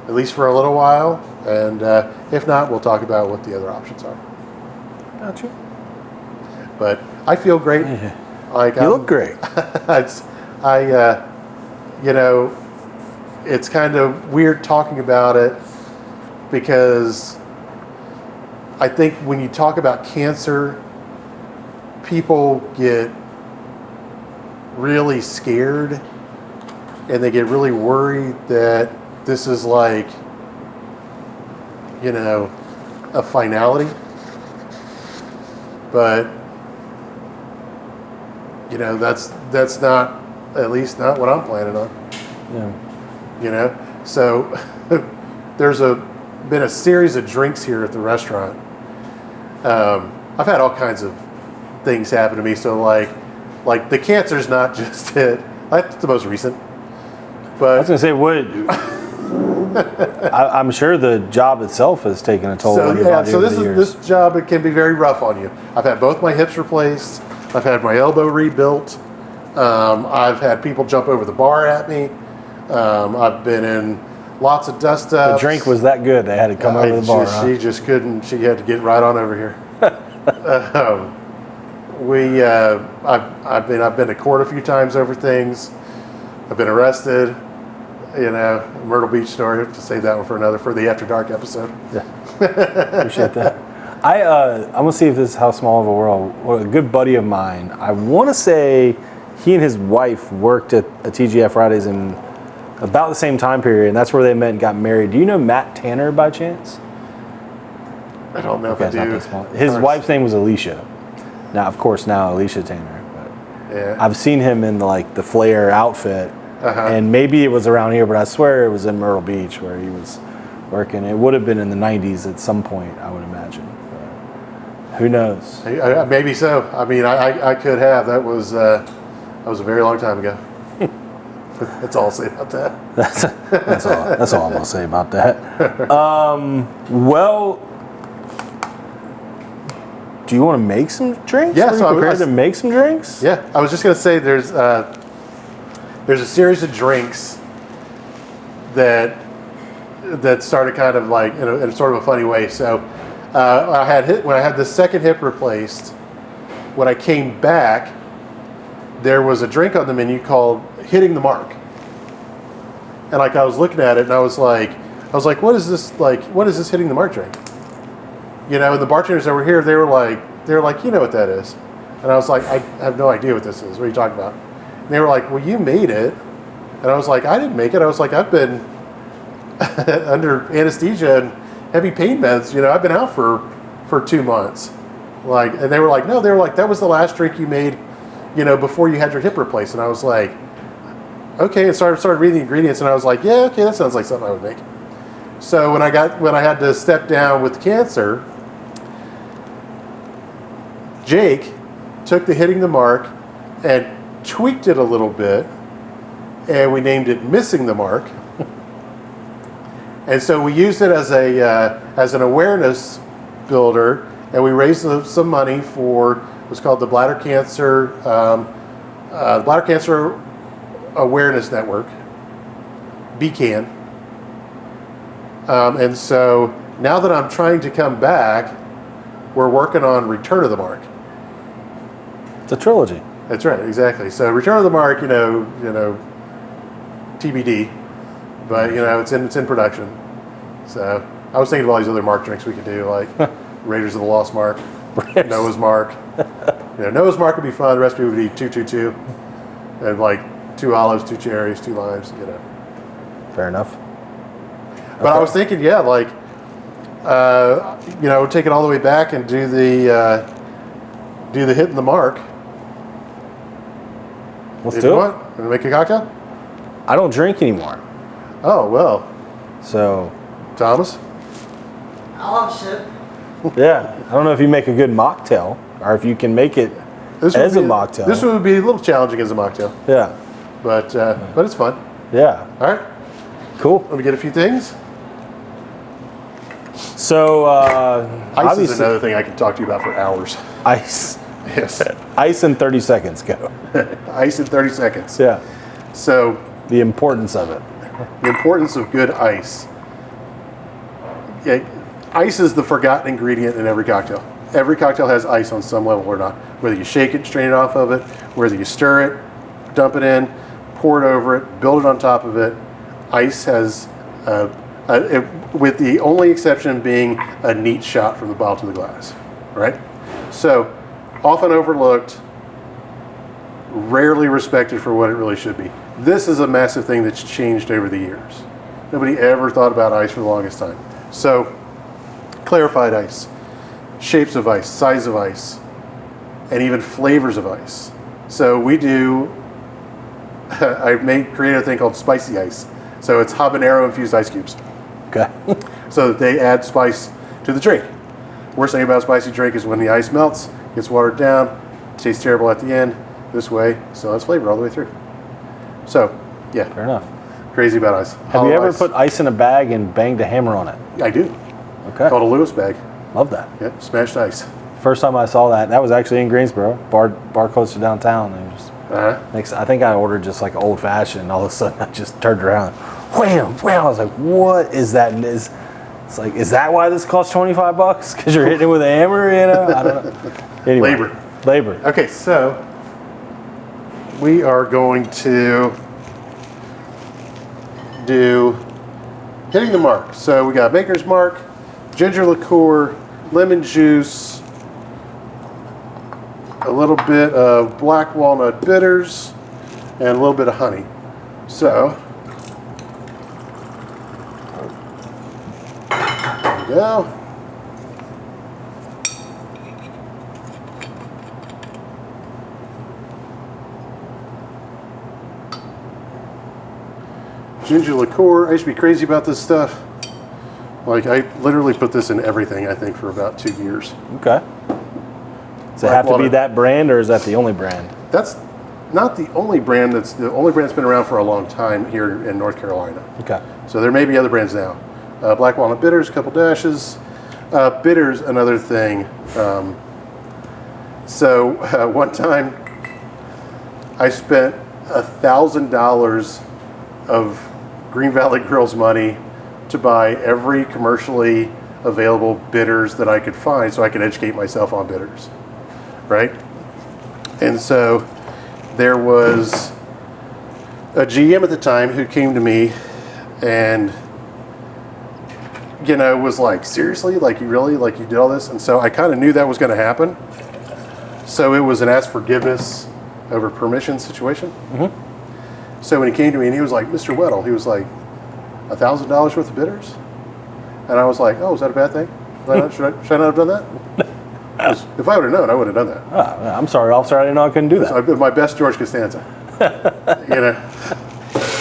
at least for a little while. And if not, we'll talk about what the other options are. Gotcha. But I feel great. Yeah. Like you look great. It's kind of weird talking about it because I think when you talk about cancer, people get really scared and they get really worried that this is like, a finality. But, that's not, at least not what I'm planning on. Yeah. So there's been a series of drinks here at the restaurant. I've had all kinds of things happen to me. So like the cancer's not just it. That's the most recent. But I was gonna say, what? I'm sure the job itself has taken a toll on your body over the years. This job, it can be very rough on you. I've had both my hips replaced. I've had my elbow rebuilt. I've had people jump over the bar at me. I've been in lots of dust ups. The drink was that good, they had to come over the bar. She just couldn't. She had to get right on over here. I've been to court a few times over things. I've been arrested. Myrtle Beach story. To save that one for the After Dark episode. Yeah, appreciate that. I'm gonna see if this is how small of a world. Well, a good buddy of mine, I want to say, he and his wife worked at a TGI Fridays in about the same time period, and that's where they met and got married. Do you know Matt Tanner by chance? I don't know if I do. Not that small. His wife's name was Alicia. Now, of course, Alicia Tanner. But yeah. I've seen him in the Flair outfit. And maybe it was around here, but I swear it was in Myrtle Beach where he was working. It would have been in the 90s at some point, I would imagine. But who knows? Maybe so. I mean, I could have. That was a very long time ago. That's all I'll say about that. That's all I'm going to say about that. Well, do you want to make some drinks? Yeah, Are you prepared to make some drinks? Yeah, I was just going to say there's a series of drinks that started kind of like in sort of a funny way. So when I had the second hip replaced, when I came back, there was a drink on the menu called Hitting the Mark. And I was looking at it and I was like, what is this Hitting the Mark drink? And the bartenders that were here, they were like, you know what that is? And I was like, I have no idea what this is. What are you talking about? And they were like, well, you made it. And I was like, I didn't make it. I was like, I've been under anesthesia and heavy pain meds. I've been out for 2 months. And they were like, no, they were like, that was the last drink you made, before you had your hip replaced. And I was like, okay, and started reading the ingredients, and I was like, yeah, okay, that sounds like something I would make. So when I had to step down with cancer, Jake took the Hitting the Mark and tweaked it a little bit, and we named it Missing the Mark. And so we used it as an awareness builder, and we raised some money for what's called the Bladder Cancer Awareness Network, BCAN. And so now that I'm trying to come back, we're working on Return of the Mark. It's a trilogy. That's right, exactly. So Return of the Mark, TBD, but it's in production. So I was thinking of all these other Mark drinks we could do, like Raiders of the Lost Mark, Noah's Mark. Noah's Mark would be fun. The recipe would be 222, and like 2 olives, 2 cherries, 2 limes. Fair enough. But I was thinking, take it all the way back and do the Hitting the Mark. Let's do it. Want to make a cocktail? I don't drink anymore. Oh, well. So. Thomas? I'll have a sip. Yeah. I don't know if you make a good mocktail or if you can make it as a mocktail. This one would be a little challenging as a mocktail. Yeah. But it's fun. Yeah. All right. Cool. Let me get a few things. So, ice is another thing I can talk to you about for hours. Ice. Yes. Ice in 30 seconds, go. Ice in 30 seconds. Yeah. So, the importance of it. the importance of good ice. Yeah, ice is the forgotten ingredient in every cocktail. Every cocktail has ice on some level or not. Whether you shake it, strain it off of it, whether you stir it, dump it in, pour it over it, build it on top of it. Ice has, with the only exception being a neat shot from the bottle to the glass, right? So, often overlooked, rarely respected for what it really should be. This is a massive thing that's changed over the years. Nobody ever thought about ice for the longest time. So, clarified ice, shapes of ice, size of ice, and even flavors of ice. So we do, created a thing called spicy ice. So it's habanero infused ice cubes. Okay. So that they add spice to the drink. Worst thing about a spicy drink is when the ice melts, gets watered down, tastes terrible at the end. This way, still has flavor all the way through. So, yeah. Fair enough. Crazy about ice. Have you ever put ice in a bag and banged a hammer on it? I do. Okay. Called a Lewis bag. Love that. Yep, smashed ice. First time I saw that was actually in Greensboro, bar close to downtown. And it was I think I ordered just like an old fashioned, and all of a sudden I just turned around, wham, wham. I was like, what is that? And it's like, is that why this costs $25? Because you're hitting it with a hammer, I don't know. Anyway, labor. Okay, so we are going to do Hitting the Mark. So we got Maker's Mark, ginger liqueur, lemon juice, a little bit of black walnut bitters, and a little bit of honey. So, there we go. Ginger liqueur. I used to be crazy about this stuff. Like, I literally put this in everything, I think, for about 2 years. Okay. Does it have to be that brand, or is that the only brand? That's not the only brand. That's the only brand that's been around for a long time here in North Carolina. Okay. So there may be other brands now. Black walnut bitters, a couple dashes. Bitters, another thing. One time, I spent $1,000 of Green Valley Grill's money to buy every commercially available bitters that I could find so I could educate myself on bitters, right? And so there was a GM at the time who came to me and, was like, seriously? Like, you really? Like, you did all this? And so I kind of knew that was going to happen. So it was an ask forgiveness over permission situation. Mm-hmm. So when he came to me and he was like, Mr. Weddle, he was like, $1,000 worth of bitters? And I was like, oh, is that a bad thing? Should I not have done that? If I would have known, I would have done that. I'm sorry, officer. I didn't know I couldn't do that. So my best George Costanza.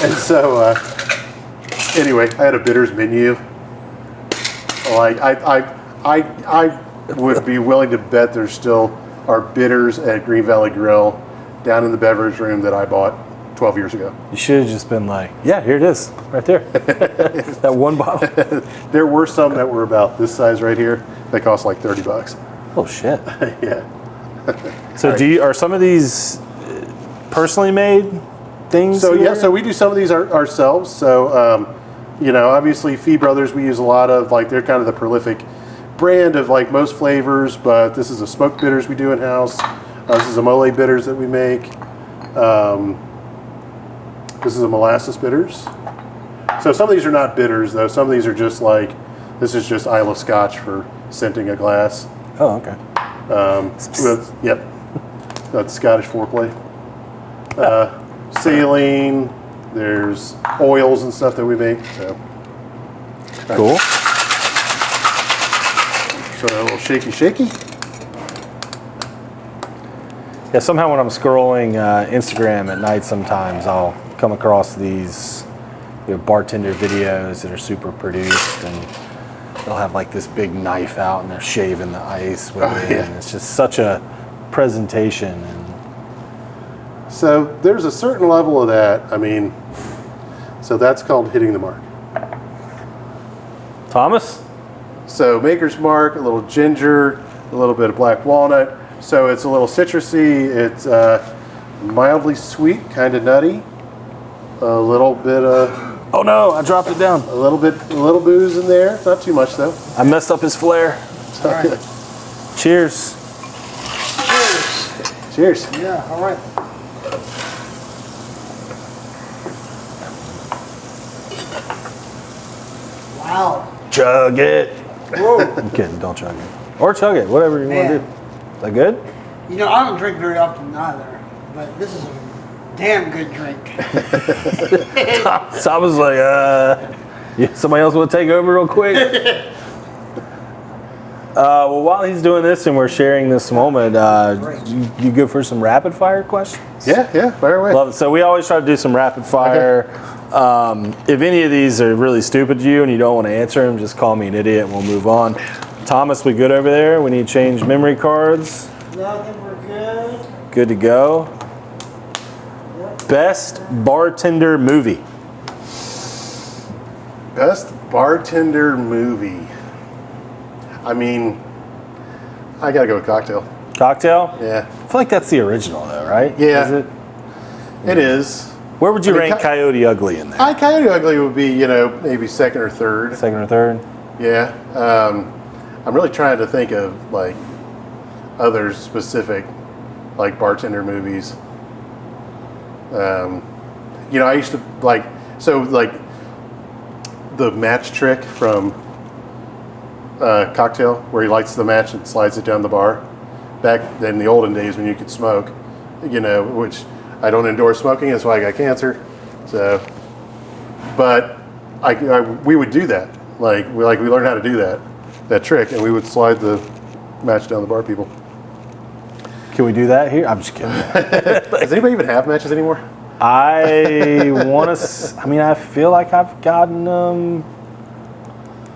And so, anyway, I had a bitters menu. Like I would be willing to bet there still are bitters at Green Valley Grill down in the beverage room that I bought 12 years ago. You should have just been like, yeah, here it is, right there. That one bottle. There were some that were about this size right here. They cost like $30. Oh shit. Yeah. So are some of these personally made things? So here? yeah, so we do some of these ourselves. So obviously Fee Brothers we use a lot of, like they're kind of the prolific brand of like most flavors, but this is a smoked bitters we do in house. This is a mole bitters that we make. This is a molasses bitters. So some of these are not bitters though. Some of these are just like, this is just Isla Scotch for scenting a glass. Oh, okay. Yep. That's Scottish foreplay. Saline. There's oils and stuff that we make. So. Cool. So a little shaky. Yeah, somehow when I'm scrolling Instagram at night sometimes I'll come across these bartender videos that are super produced, and they'll have like this big knife out and they're shaving the ice with it. Yeah. And it's just such a presentation. And So there's a certain level of that. I mean, so that's called hitting the mark. Thomas? So Maker's Mark, a little ginger, a little bit of black walnut. So it's a little citrusy. It's mildly sweet, kind of nutty. A little bit of. Oh no, I dropped it down. A little booze in there. Not too much though. I messed up his flair. All right. Cheers. Cheers. Cheers. Yeah, all right. Wow. Chug it. Whoa. I'm kidding, don't chug it. Or chug it, whatever you want to Man. do. Is that good? You know, I don't drink very often either, but this is a damn good drink. So I was like, somebody else want to take over real quick? Well, while he's doing this and we're sharing this moment, you go for some rapid fire questions? Yeah, fire away. Love it. So we always try to do some rapid fire. Okay. If any of these are really stupid to you and you don't want to answer them, just call me an idiot and we'll move on. Thomas, we good over there? We need to change memory cards. No, I think we're good. Good to go. Yep. Best bartender movie. Best bartender movie. I mean, I gotta go with Cocktail. Cocktail? Yeah. I feel like that's the original though, right? Yeah. Is it? It is. Where would you I mean, rank Coyote Ugly in there? Coyote Ugly would be, maybe second or third. Second or third? Yeah. I'm really trying to think of like other specific like bartender movies. I used to like the match trick from Cocktail, where he lights the match and slides it down the bar. Back in the olden days when you could smoke, which I don't endorse smoking, that's why I got cancer. So, but we would do that. We learned how to do that trick, and we would slide the match down the bar people. Can we do that here? I'm just kidding. Does anybody even have matches anymore? I want to. I feel like I've gotten them.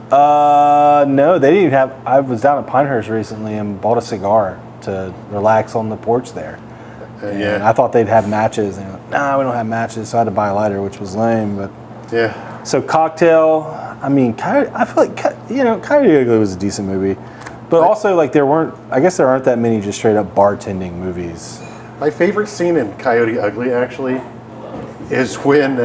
No, they didn't even have. I was down at Pinehurst recently and bought a cigar to relax on the porch there. And I thought they'd have matches. And no, we don't have matches, so I had to buy a lighter, which was lame. But yeah. So Cocktail. I feel like Coyote Ugly was a decent movie, but also like there aren't that many just straight up bartending movies. My favorite scene in Coyote Ugly actually is when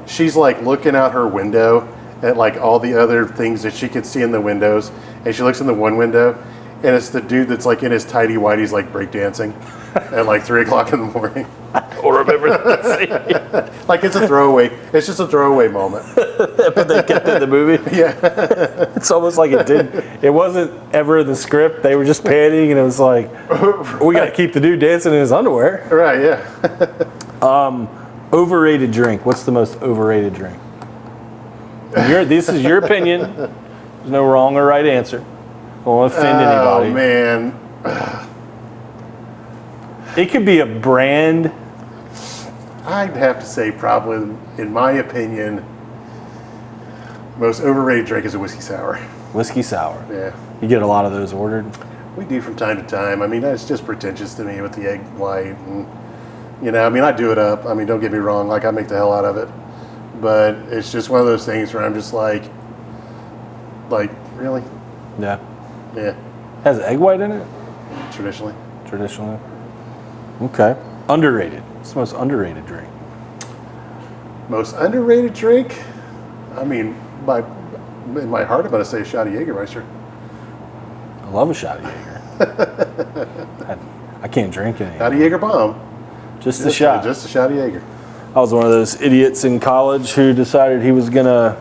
she's like looking out her window at like all the other things that she could see in the windows, and she looks in the one window, and it's the dude that's like in his tidy whities like breakdancing at like 3 o'clock in the morning. I don't remember that scene. Like it's just a throwaway moment. But they kept it in the movie. Yeah. It's almost like it wasn't ever in the script. They were just panning, and it was like, we got to keep the dude dancing in his underwear. Right, yeah. Overrated drink. What's the most overrated drink? This is your opinion. There's no wrong or right answer. I won't offend anybody. Oh, man. It could be a brand. I'd have to say probably, in my opinion, most overrated drink is a whiskey sour. Whiskey sour. Yeah. You get a lot of those ordered? We do from time to time. I mean, that's just pretentious to me with the egg white. And, I mean, I do it up. I mean, don't get me wrong. Like, I make the hell out of it. But it's just one of those things where I'm just like, really? Yeah. Yeah. Has egg white in it? Traditionally. Okay. Underrated. It's the most underrated drink. Most underrated drink? I mean, in my heart, I'm going to say a shot of Jägermeister. I love a shot of Jaeger. I can't drink it anymore. Shot of Jaeger bomb. Just a shot. Just a shot of Jaeger. I was one of those idiots in college who decided he was going to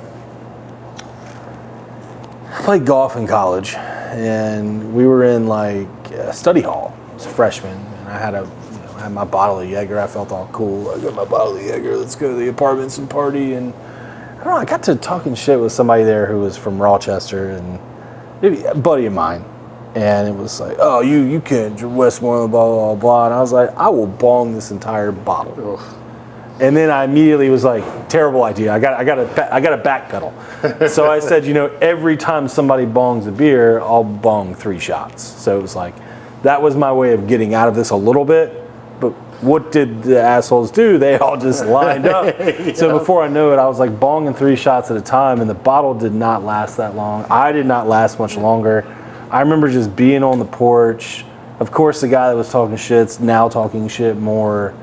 play golf in college. And we were in like a study hall. I was a freshman. And I had I had my bottle of Jaeger. I felt all cool. I got my bottle of Jaeger. Let's go to the apartments and party. And I don't know, I got to talking shit with somebody there who was from Rochester and maybe a buddy of mine. And it was like, oh, you can't drink Westmoreland, blah, blah, blah. And I was like, I will bong this entire bottle. Ugh. And then I immediately was like, terrible idea. I got to backpedal. So I said, every time somebody bongs a beer, I'll bong 3 shots. So it was like, that was my way of getting out of this a little bit. But what did the assholes do? They all just lined up. Yeah. So before I knew it, I was like bonging 3 shots at a time, and the bottle did not last that long. I did not last much longer. I remember just being on the porch. Of course, the guy that was talking shit's now talking shit more.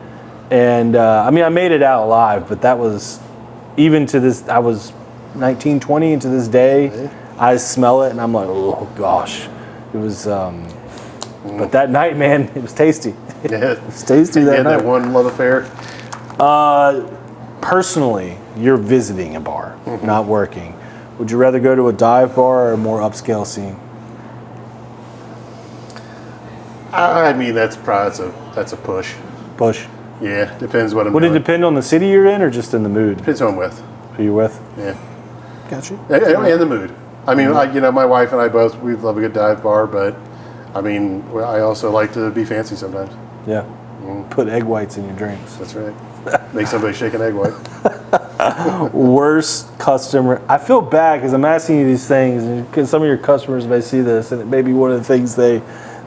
And I made it out alive, but that was, even to this, I was 19, 20, and to this day, I smell it, and I'm like, oh gosh. It was, but that night, man, it was tasty. Yeah. It was tasty that night. That one love affair? Personally, you're visiting a bar, not working. Would you rather go to a dive bar or a more upscale scene? I mean, that's a push. Push. Yeah, depends what I'm Would doing. it depend on the city you're in or just in the mood? Depends who I'm with. Who you with? Yeah. Got you. And the mood. I mean, my wife and I both, we love a good dive bar, but I mean, I also like to be fancy sometimes. Yeah. Put egg whites in your drinks. That's right. Make somebody shake an egg white. Worst customer. I feel bad because I'm asking you these things because some of your customers may see this and it may be one of the things they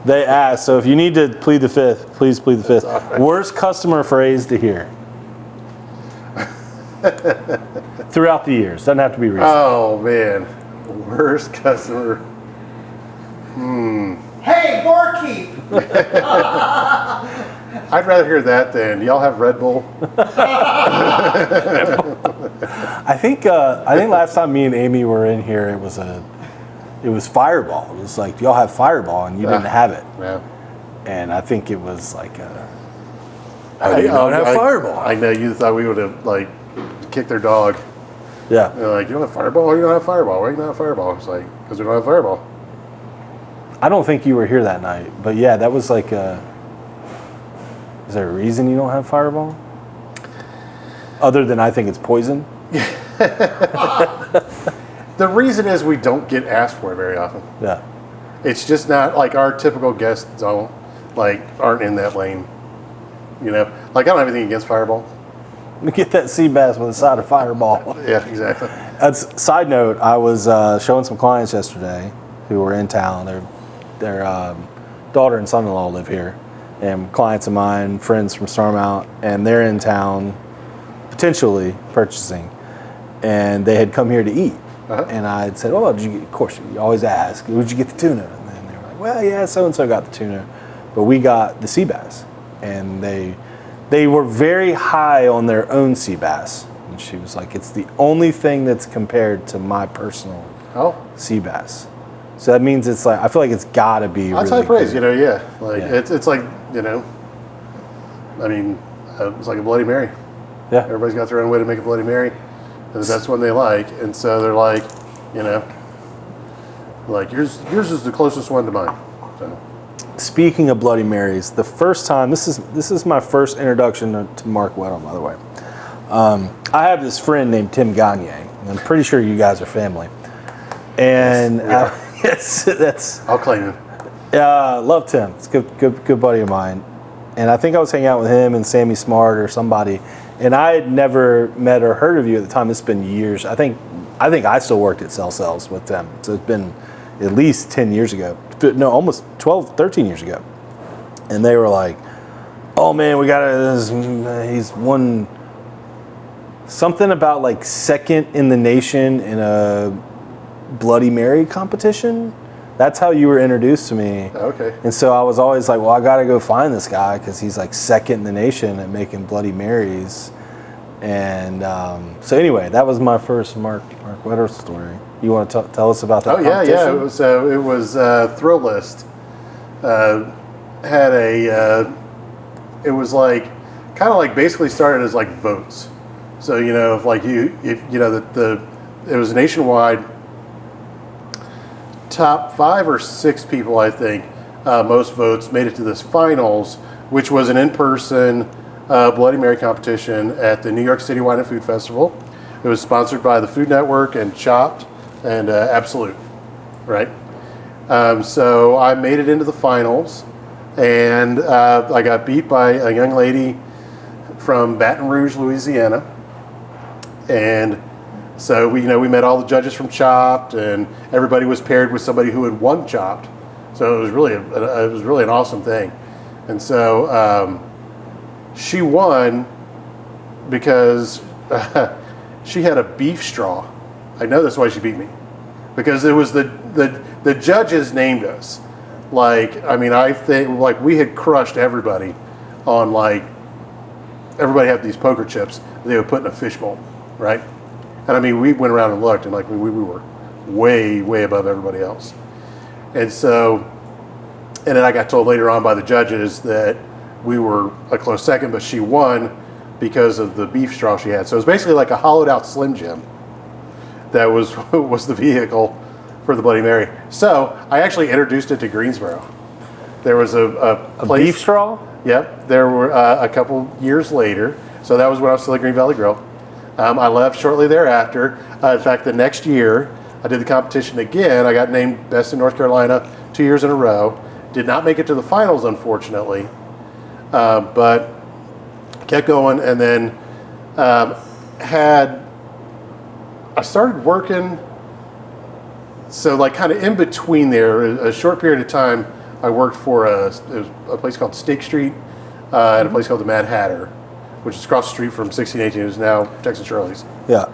ask. So if you need to plead the fifth, please plead the fifth. Right. Worst customer phrase to hear throughout the years. Doesn't have to be recent. Oh man, worst customer. Hey, barkeep! I'd rather hear that than y'all have Red Bull. I think last time me and Amy were in here, it was Fireball. It was like, y'all have Fireball, and you didn't have it. Yeah. And I think it was like, oh, you don't have Fireball. I know you thought we would have like kicked their dog. Yeah. They're like, you don't have Fireball? Or you don't have Fireball? Why do you not have Fireball? It's like, because we don't have Fireball. I don't think you were here that night, but yeah, that was like, is there a reason you don't have Fireball? Other than I think it's poison? The reason is we don't get asked for it very often. Yeah. It's just not like our typical guests aren't in that lane. Like I don't have anything against Fireball. Get that sea bass with a side of Fireball. Yeah, exactly. Side note, I was showing some clients yesterday who were in town. Their daughter and son-in-law live here. And clients of mine, friends from Starmount, and they're in town potentially purchasing. And they had come here to eat. Uh-huh. And I had said, oh, of course, you always ask, would you get the tuna? And then they were like, well, yeah, so-and-so got the tuna. But we got the sea bass. And they were very high on their own sea bass. And she was like, it's the only thing that's compared to my personal sea bass. So that means it's like, I feel like it's got to be that's really high praise, good. yeah. Like, yeah. It's like, I mean, it's like a Bloody Mary. Yeah. Everybody's got their own way to make a Bloody Mary. And that's one they like. And so they're like, like yours is the closest one to mine. So. Speaking of Bloody Marys, the first time, this is my first introduction to Mark Weddle, by the way. I have this friend named Tim Gagne. I'm pretty sure you guys are family. And yes, that's I'll claim him. Yeah, love Tim. It's a good buddy of mine. and I think I was hanging out with him and Sammy Smart or somebody, and I had never met or heard of you at the time. It's been years. I think I still worked at Cell Cells with them, so it's been at least 10 years ago. No, almost 12, 13 years ago. And they were like, oh man, we got he's won something about like second in the nation in a Bloody Mary competition. That's how you were introduced to me. Okay. And so I was always like, well, I got to go find this guy because he's like second in the nation at making Bloody Marys. And so anyway, that was my first Mark Weddle story. You want to tell us about that competition? Yeah. It was Thrill List. Had a, it was like, kind of like basically started as like votes. So, you know, it was nationwide. Top 5 or 6 people, I think, most votes made it to this finals, which was an in-person Bloody Mary competition at the New York City Wine and Food Festival. It was sponsored by the Food Network and Chopped and Absolute, right? So I made it into the finals, and I got beat by a young lady from Baton Rouge, Louisiana, and so we met all the judges from Chopped, and everybody was paired with somebody who had won Chopped. So it was really an awesome thing. And so she won because she had a beef straw. I know that's why she beat me, because it was the judges named us. Like, I mean, I think like we had crushed everybody on like everybody had these poker chips they would put in a fishbowl, right? And I mean, we went around and looked, and like we were way above everybody else. And so, and then I got told later on by the judges that we were a close second, but she won because of the beef straw she had. So it was basically like a hollowed out Slim Jim that was the vehicle for the Bloody Mary. So I actually introduced it to Greensboro. There was a place, beef straw? Yep. There were a couple years later. So that was when I was still at Green Valley Grill. I left shortly thereafter. In fact, the next year, I did the competition again. I got named Best in North Carolina 2 years in a row. Did not make it to the finals, unfortunately, but kept going. And then I started working, so like kind of in between there, a short period of time, I worked for a place called Steak Street and a place called the Mad Hatter, which is across the street from 1618. It's now Texas Shirley's. Yeah.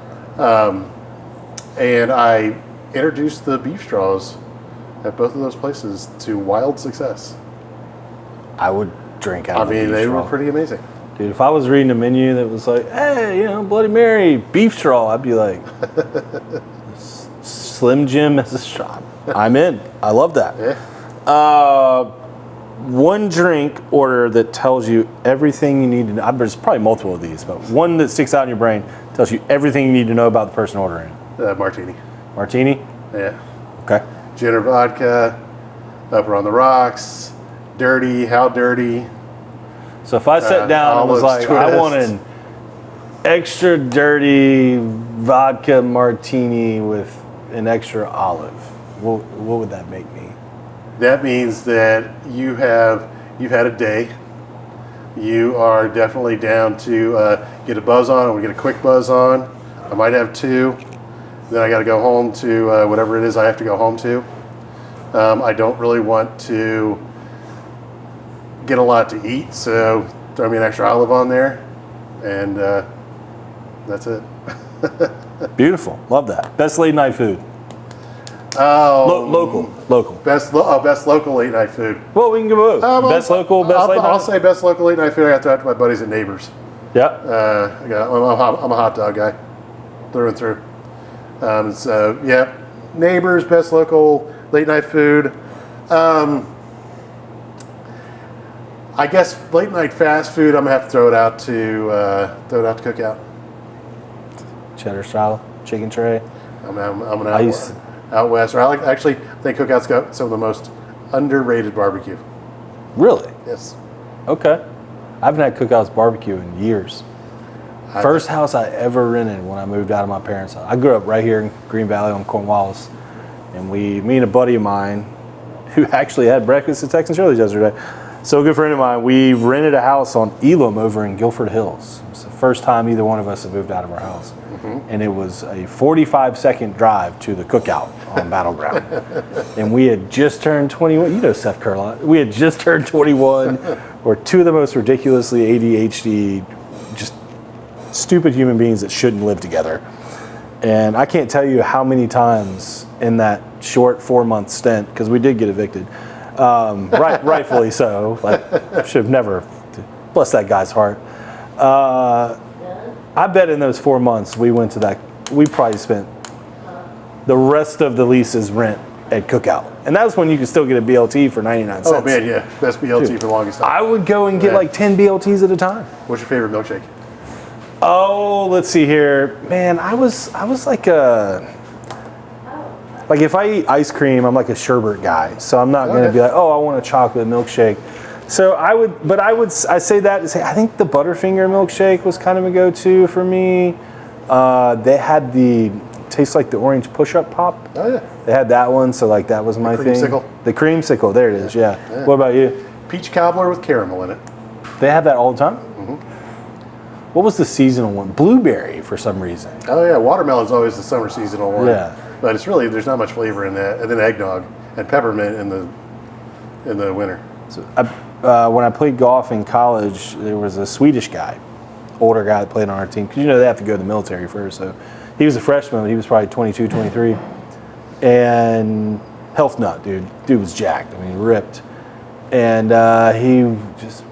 And I introduced the beef straws at both of those places to wild success. I would drink out of a beef straw. They were pretty amazing. Dude, if I was reading a menu that was like, hey, Bloody Mary, beef straw, I'd be like, Slim Jim as a straw. I'm in. I love that. Yeah. One drink order that tells you everything you need to know. There's probably multiple of these, but one that sticks out in your brain tells you everything you need to know about the person ordering. Martini. Martini? Yeah. Okay. Gin or vodka, Upper on the Rocks, dirty, how dirty. So if I sat down and was like, twist. I want an extra dirty vodka martini with an extra olive, what would that make me? That means that you've had a day. You are definitely down to get a buzz on, or get a quick buzz on. I might have 2. Then I got to go home to whatever it is I have to go home to. I don't really want to get a lot to eat, so throw me an extra olive on there, and that's it. Beautiful. Love that. Best late night food. Oh, local. Best local late night food. Well, we can go both. Best local, best late night. I'll say best local late night food. I have to talk to my buddies and neighbors. Yeah. I'm a hot dog guy, through and through. So yeah, neighbors, best local late night food. I guess late night fast food. I'm gonna have to throw it out to Cookout. Cheddar style chicken tray. I'm out west. Or I think Cookout's got some of the most underrated barbecue. Really? Yes. Okay. I haven't had Cookout's barbecue in years. First house I ever rented when I moved out of my parents' house. I grew up right here in Green Valley on Cornwallis, and me and a buddy of mine, who actually had breakfast at Texas Shirley's yesterday, So a good friend of mine, we rented a house on Elam over in Guilford Hills. It was the first time either one of us had moved out of our house. And it was a 45-second drive to the cookout on Battleground. And we had just turned 21. You know Seth Curlott. We had just turned 21. We're two of the most ridiculously ADHD, just stupid human beings that shouldn't live together. And I can't tell you how many times in that short 4-month stint, because we did get evicted, rightfully so. Like, should have never, bless that guy's heart. I bet in those 4 months we probably spent the rest of the lease's rent at Cookout. And that was when you could still get a BLT for 99 cents. Oh man, yeah, best BLT for the longest time. I would go and get like 10 BLTs at a time. What's your favorite milkshake? Oh, let's see here. Man, I was like if I eat ice cream, I'm like a sherbet guy. So I'm not going to be like, oh, I want a chocolate milkshake. So I say that to say, I think the Butterfinger milkshake was kind of a go-to for me. They had tastes like the orange push-up pop. Oh yeah. They had that one, so like that was my thing. The creamsicle, there it is, yeah. What about you? Peach cobbler with caramel in it. They have that all the time? What was the seasonal one? Blueberry for some reason. Oh yeah, watermelon's always the summer seasonal one. Yeah. But it's really, there's not much flavor in that. And then eggnog and peppermint in the winter. So when I played golf in college, there was a Swedish guy, older guy that played on our team. Because they have to go to the military first. So he was a freshman, but he was probably 22, 23. And health nut, dude. Dude was jacked. I mean, ripped. And he just,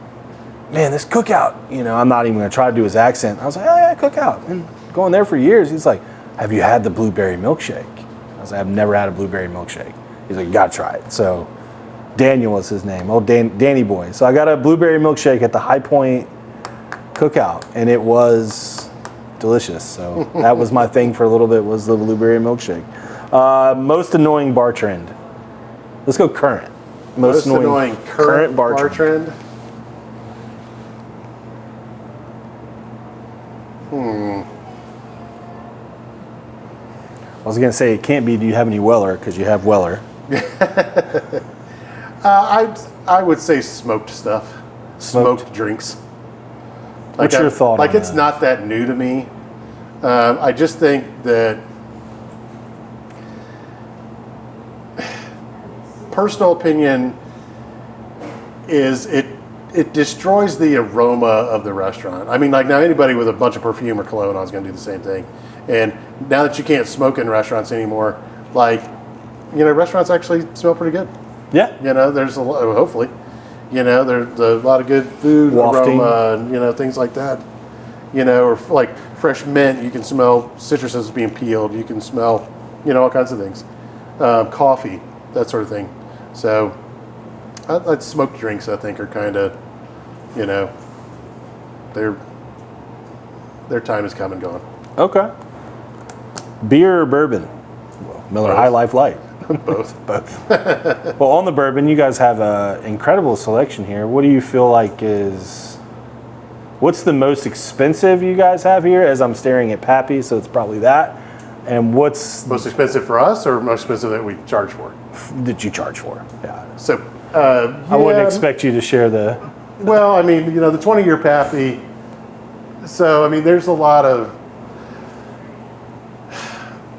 man, this Cookout. I'm not even going to try to do his accent. I was like, oh yeah, Cookout. And going there for years. He's like, have you had the blueberry milkshake? I was like, I've never had a blueberry milkshake. He's like, you got to try it. So Daniel was his name, Danny boy. So I got a blueberry milkshake at the High Point Cookout, and it was delicious. So that was my thing for a little bit, was the blueberry milkshake. Most annoying bar trend. Let's go current. Most annoying current bar trend. I was going to say it can't be, do you have any Weller? Because you have Weller. I would say smoked stuff. Smoked drinks. What's your thought on it's that? not that new to me. I just think that personal opinion is it destroys the aroma of the restaurant. I mean, like now anybody with a bunch of perfume or cologne on is going to do the same thing. And now that you can't smoke in restaurants anymore, restaurants actually smell pretty good. Yeah. There's hopefully, there's a lot of good food Wafting. aroma, things like that. Or like fresh mint, you can smell citruses being peeled. You can smell, all kinds of things. Coffee, that sort of thing. So, I'd smoked drinks, I think, are kind of, their time has come and gone. Okay. Beer or bourbon? Well, Miller High Life Light. Both. Well, on the bourbon, you guys have an incredible selection here. What do you feel like what's the most expensive you guys have here? As I'm staring at Pappy, so it's probably that. And what's most expensive for us, or most expensive that we charge for? That you charge for? Yeah. So I wouldn't expect you to share the. Well, I mean, the 20-year Pappy. So I mean, there's a lot of.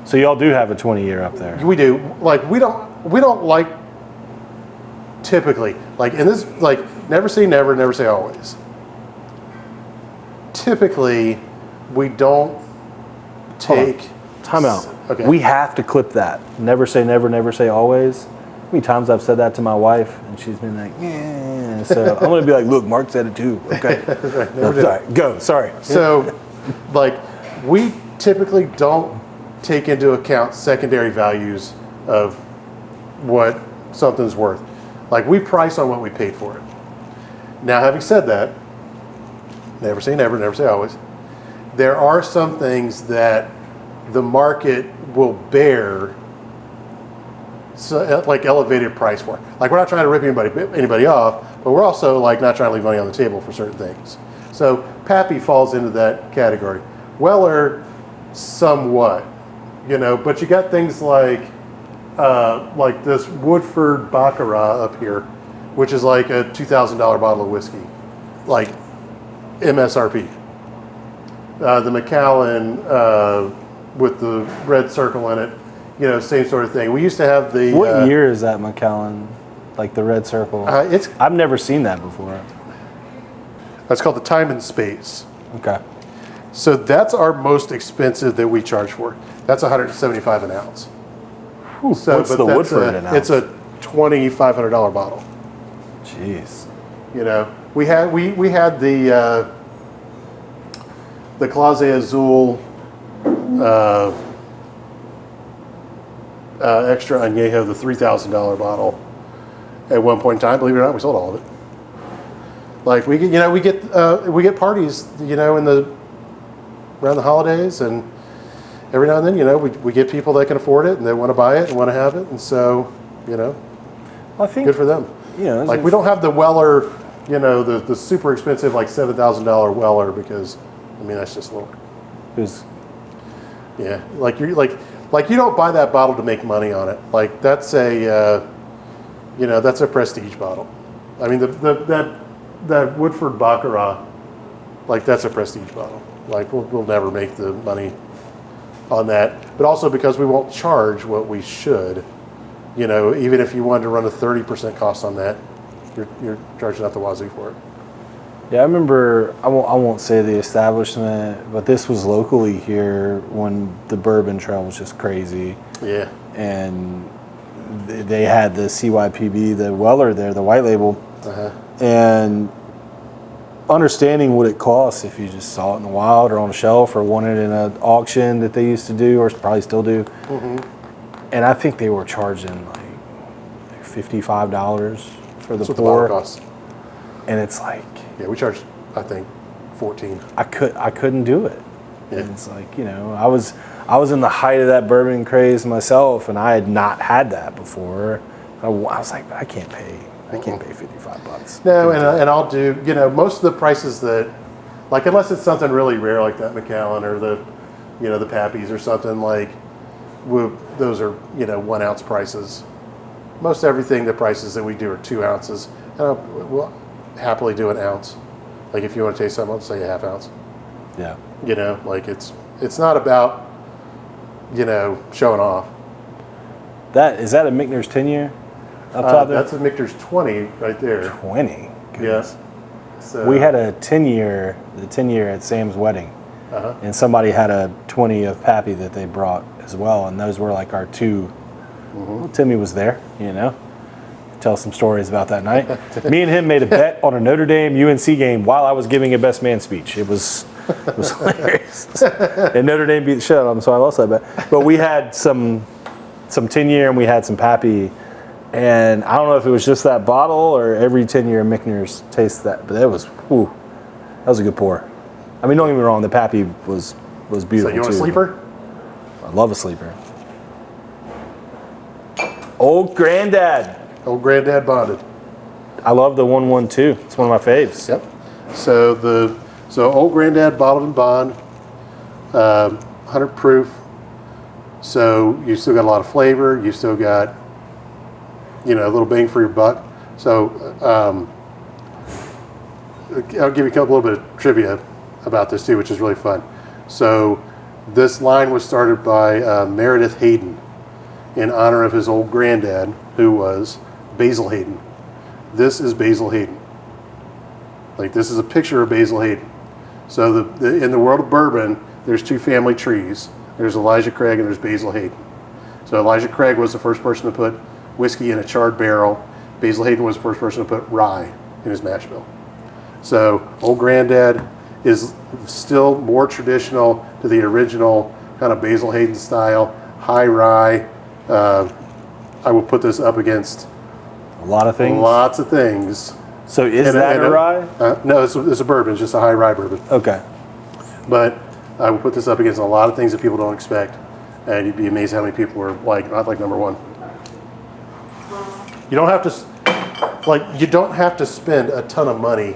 So y'all do have a 20-year up there. We do. Like we don't like typically in this never say never, never say always. Typically, we don't take. Time out. Okay. We have to clip that. Never say never, never say always. How many times I've said that to my wife, and she's been like, yeah. So I'm going to be like, look, Mark said it too. Okay. Right, sorry. Go. Sorry. So, we typically don't take into account secondary values of what something's worth. We price on what we paid for it. Now, having said that, never say never, never say always. There are some things that the market will bear elevated price for. We're not trying to rip anybody off, but we're also not trying to leave money on the table for certain things. So Pappy falls into that category. Weller, somewhat, but you got things like this Woodford Baccarat up here, which is like a $2,000 bottle of whiskey, like MSRP. The Macallan with the red circle in it, you know, same sort of thing. We used to have the. What year is that Macallan? Like the red circle? I've never seen that before. That's called the Time and Space. Okay. So that's our most expensive that we charge for. That's $175 an ounce. Whew, so, what's the Woodford an ounce? It's a $2,500 bottle. Jeez. You know, we had the Clase Azul extra añejo, the $3,000 bottle. At one point in time, believe it or not, we sold all of it. Like we get parties, you know, around the holidays, and every now and then, you know, we get people that can afford it and they want to buy it and want to have it, and so, you know, I think good for them. You know, like we don't have the Weller, you know, the super expensive like $7,000 Weller, because I mean that's just a little. Yeah, like you don't buy that bottle to make money on it. Like that's a you know, that's a prestige bottle. I mean that Woodford Baccarat, like that's a prestige bottle. Like we'll never make the money on that, but also because we won't charge what we should. You know, even if you wanted to run a 30% cost on that, you're charging out the wazoo for it. Yeah, I remember, I won't say the establishment, but this was locally here when the bourbon trail was just crazy. Yeah. And they had the CYPB, the Weller there, the white label. Uh-huh. And understanding what it costs if you just saw it in the wild or on a shelf or won it in an auction that they used to do or probably still do. Mm-hmm. And I think they were charging like $55 for the pour. That's what the bottle costs. And it's like, yeah, we charged, I think, $14. I couldn't do it. Yeah. And it's like, you know, I was in the height of that bourbon craze myself, and I had not had that before. I was like, I can't pay $55. No, and I'll do, you know, most of the prices that, like, unless it's something really rare like that Macallan or the, you know, the Pappies or something, like, those are, you know, 1 ounce prices. Most everything, the prices that we do are 2 ounces. And we'll happily do an ounce. Like if you want to taste something, I'll say a half ounce. Yeah. You know, like it's not about, you know, showing off. Is that a Michner's 10-year up top there? That's a Michner's 20 right there. 20? Yes. Yeah. So, we had a 10-year, the 10-year at Sam's wedding. Uh-huh. And somebody had a 20 of Pappy that they brought as well, and those were like our two. Mm-hmm. Well, Timmy was there, you know. Tell some stories about that night. Me and him made a bet on a Notre Dame UNC game while I was giving a best man speech. It was hilarious. And Notre Dame beat the shit out of them, so I lost that bet. But we had some 10-year and we had some Pappy, and I don't know if it was just that bottle or every 10-year Michner's tastes that, but that was a good pour. I mean, don't get me wrong, the Pappy was beautiful. So you want a sleeper? I love a sleeper. Old Granddad. Old Granddad bonded. I love the 112. It's one of my faves. Yep. So Old Granddad bottled and bond, 100 proof. So you still got a lot of flavor. You still got, you know, a little bang for your buck. So I'll give you a little bit of trivia about this too, which is really fun. So this line was started by Meredith Hayden in honor of his old granddad, who was Basil Hayden. This is Basil Hayden. Like, this is a picture of Basil Hayden. So in the world of bourbon, there's two family trees. There's Elijah Craig and there's Basil Hayden. So Elijah Craig was the first person to put whiskey in a charred barrel. Basil Hayden was the first person to put rye in his mash bill. So Old Granddad is still more traditional to the original kind of Basil Hayden style, high rye. I will put this up against a lot of things. Lots of things. So is that a rye? No, it's a bourbon. It's just a high rye bourbon. Okay. But I will put this up against a lot of things that people don't expect, and you'd be amazed how many people are not like number one. You don't have to spend a ton of money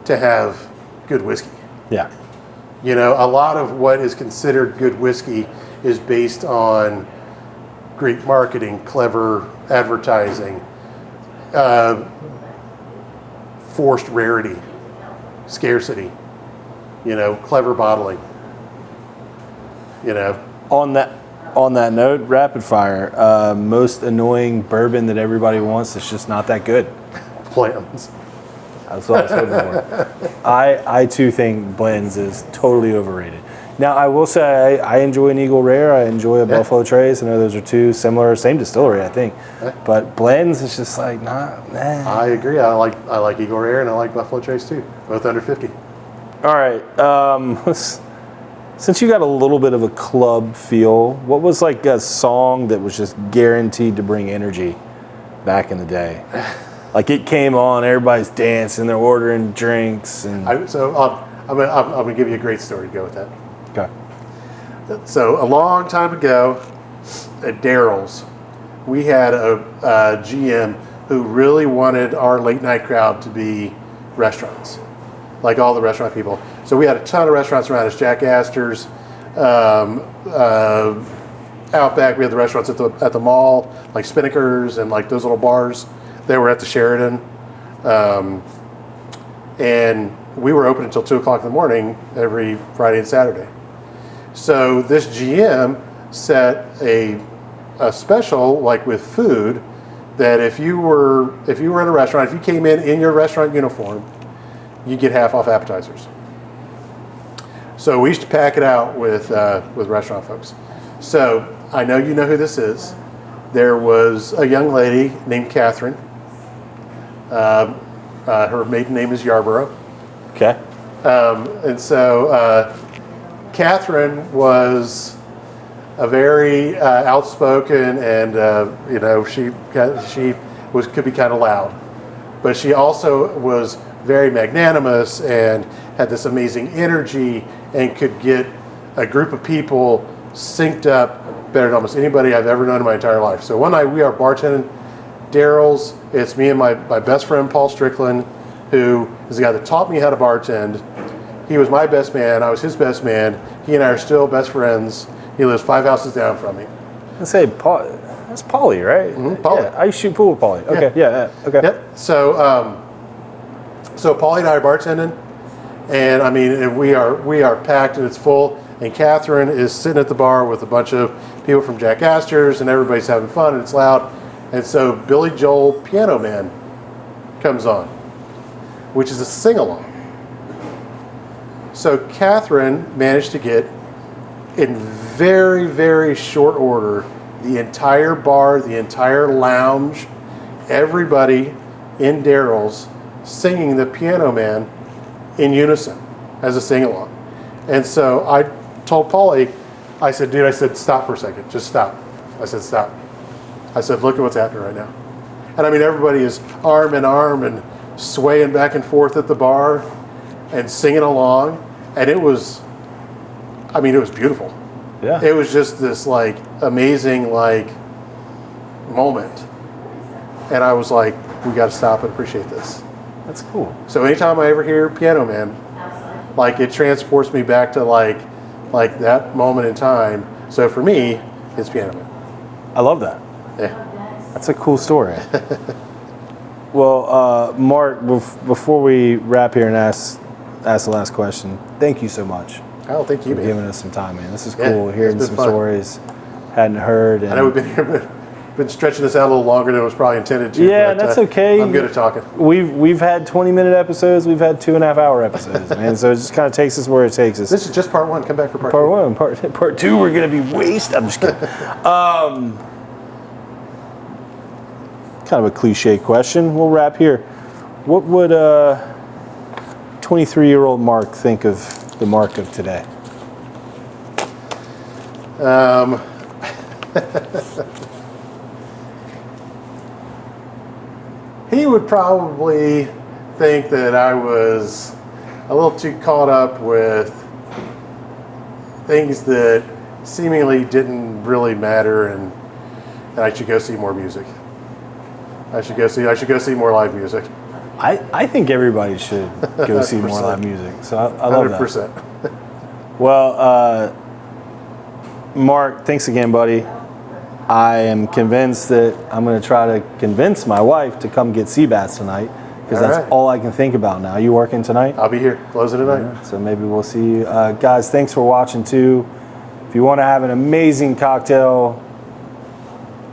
to have good whiskey. Yeah. You know, a lot of what is considered good whiskey is based on great marketing, clever advertising, forced rarity, scarcity, clever bottling, On that note, rapid fire. Most annoying bourbon that everybody wants that's just not that good. plans. That's what I was hoping for. I too think blends is totally overrated. Now I will say I enjoy an Eagle Rare. I enjoy a Buffalo Trace. I know those are two similar, same distillery, I think. But blends is just like nah. I agree. I like Eagle Rare and I like Buffalo Trace too. Both under 50. All right. Since you got a little bit of a club feel, what was like a song that was just guaranteed to bring energy back in the day? Like it came on, everybody's dancing, they're ordering drinks, and I'm gonna give you a great story to go with that. okay. So a long time ago, at Daryl's, we had a GM who really wanted our late night crowd to be restaurants, like all the restaurant people. So we had a ton of restaurants around us, Jack Astor's, Outback. We had the restaurants at the mall, like Spinnaker's and like those little bars. They were at the Sheridan, and we were open until 2 o'clock in the morning every Friday and Saturday. So this GM set a special, like with food, that if you were in a restaurant, if you came in your restaurant uniform, you get half off appetizers. So we used to pack it out with restaurant folks. So I know you know who this is. There was a young lady named Catherine. Her maiden name is Yarborough. Okay. And so Catherine was a very outspoken, and she could be kind of loud, but she also was very magnanimous and had this amazing energy and could get a group of people synced up better than almost anybody I've ever known in my entire life. So one night we are bartending Daryl's. It's me and my best friend Paul Strickland, who is the guy that taught me how to bartend. He was my best man. I was his best man. He and I are still best friends. He lives 5 houses down from me. Let's say Paul. That's Paulie, right? Mm-hmm, Paulie. Yeah, I used to shoot pool with Paulie. Okay. Yeah. Okay. Yep. So Paulie and I are bartending, and I mean we are packed and it's full. And Catherine is sitting at the bar with a bunch of people from Jack Astor's, and everybody's having fun and it's loud. And so Billy Joel Piano Man comes on, which is a sing-along. So Catherine managed to get, in very, very short order, the entire bar, the entire lounge, everybody in Daryl's singing the Piano Man in unison as a sing-along. And so I told Paulie, I said, dude, stop for a second. Just stop. I said, stop. I said, look at what's happening right now. And I mean, everybody is arm in arm and swaying back and forth at the bar and singing along. And it was beautiful. Yeah. It was just this like amazing like moment. And I was like, we got to stop and appreciate this. That's cool. So anytime I ever hear Piano Man, like it transports me back to like that moment in time. So for me, it's Piano Man. I love that. Yeah. That's a cool story. Well, Mark, before we wrap here and ask the last question, thank you so much. Oh, thank you, for man. giving us some time, man. This is cool. Hearing been some fun. stories hadn't heard. And I know we've been stretching this out a little longer than it was probably intended to. Yeah, but, that's okay. I'm good at talking. We've had 20-minute episodes. We've had 2.5-hour episodes, man. So it just kind of takes us where it takes us. This is just part one. Come back for part two. Part one. Part two, we're gonna be wasted. I'm just kidding. Kind of a cliche question. We'll wrap here. What would 23-year-old Mark think of the Mark of today? He would probably think that I was a little too caught up with things that seemingly didn't really matter, and I should go see more music. I should go see more live music. I think everybody should go see more live music. So I love 100%. that. Well, Mark, thanks again, buddy. I am convinced that I'm going to try to convince my wife to come get sea bass tonight, because All that's right. all I can think about now. You working tonight? I'll be here closing tonight. So maybe we'll see you. Guys, thanks for watching too. If you want to have an amazing cocktail,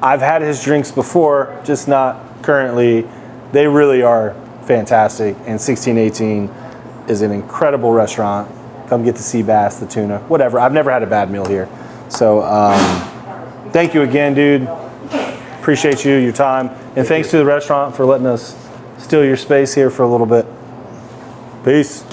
I've had his drinks before, just not currently. They really are fantastic, and 1618 is an incredible restaurant. Come get the sea bass, the tuna, whatever. I've never had a bad meal here. So thank you again, dude. Appreciate you, your time. And thanks to the restaurant for letting us steal your space here for a little bit. Peace.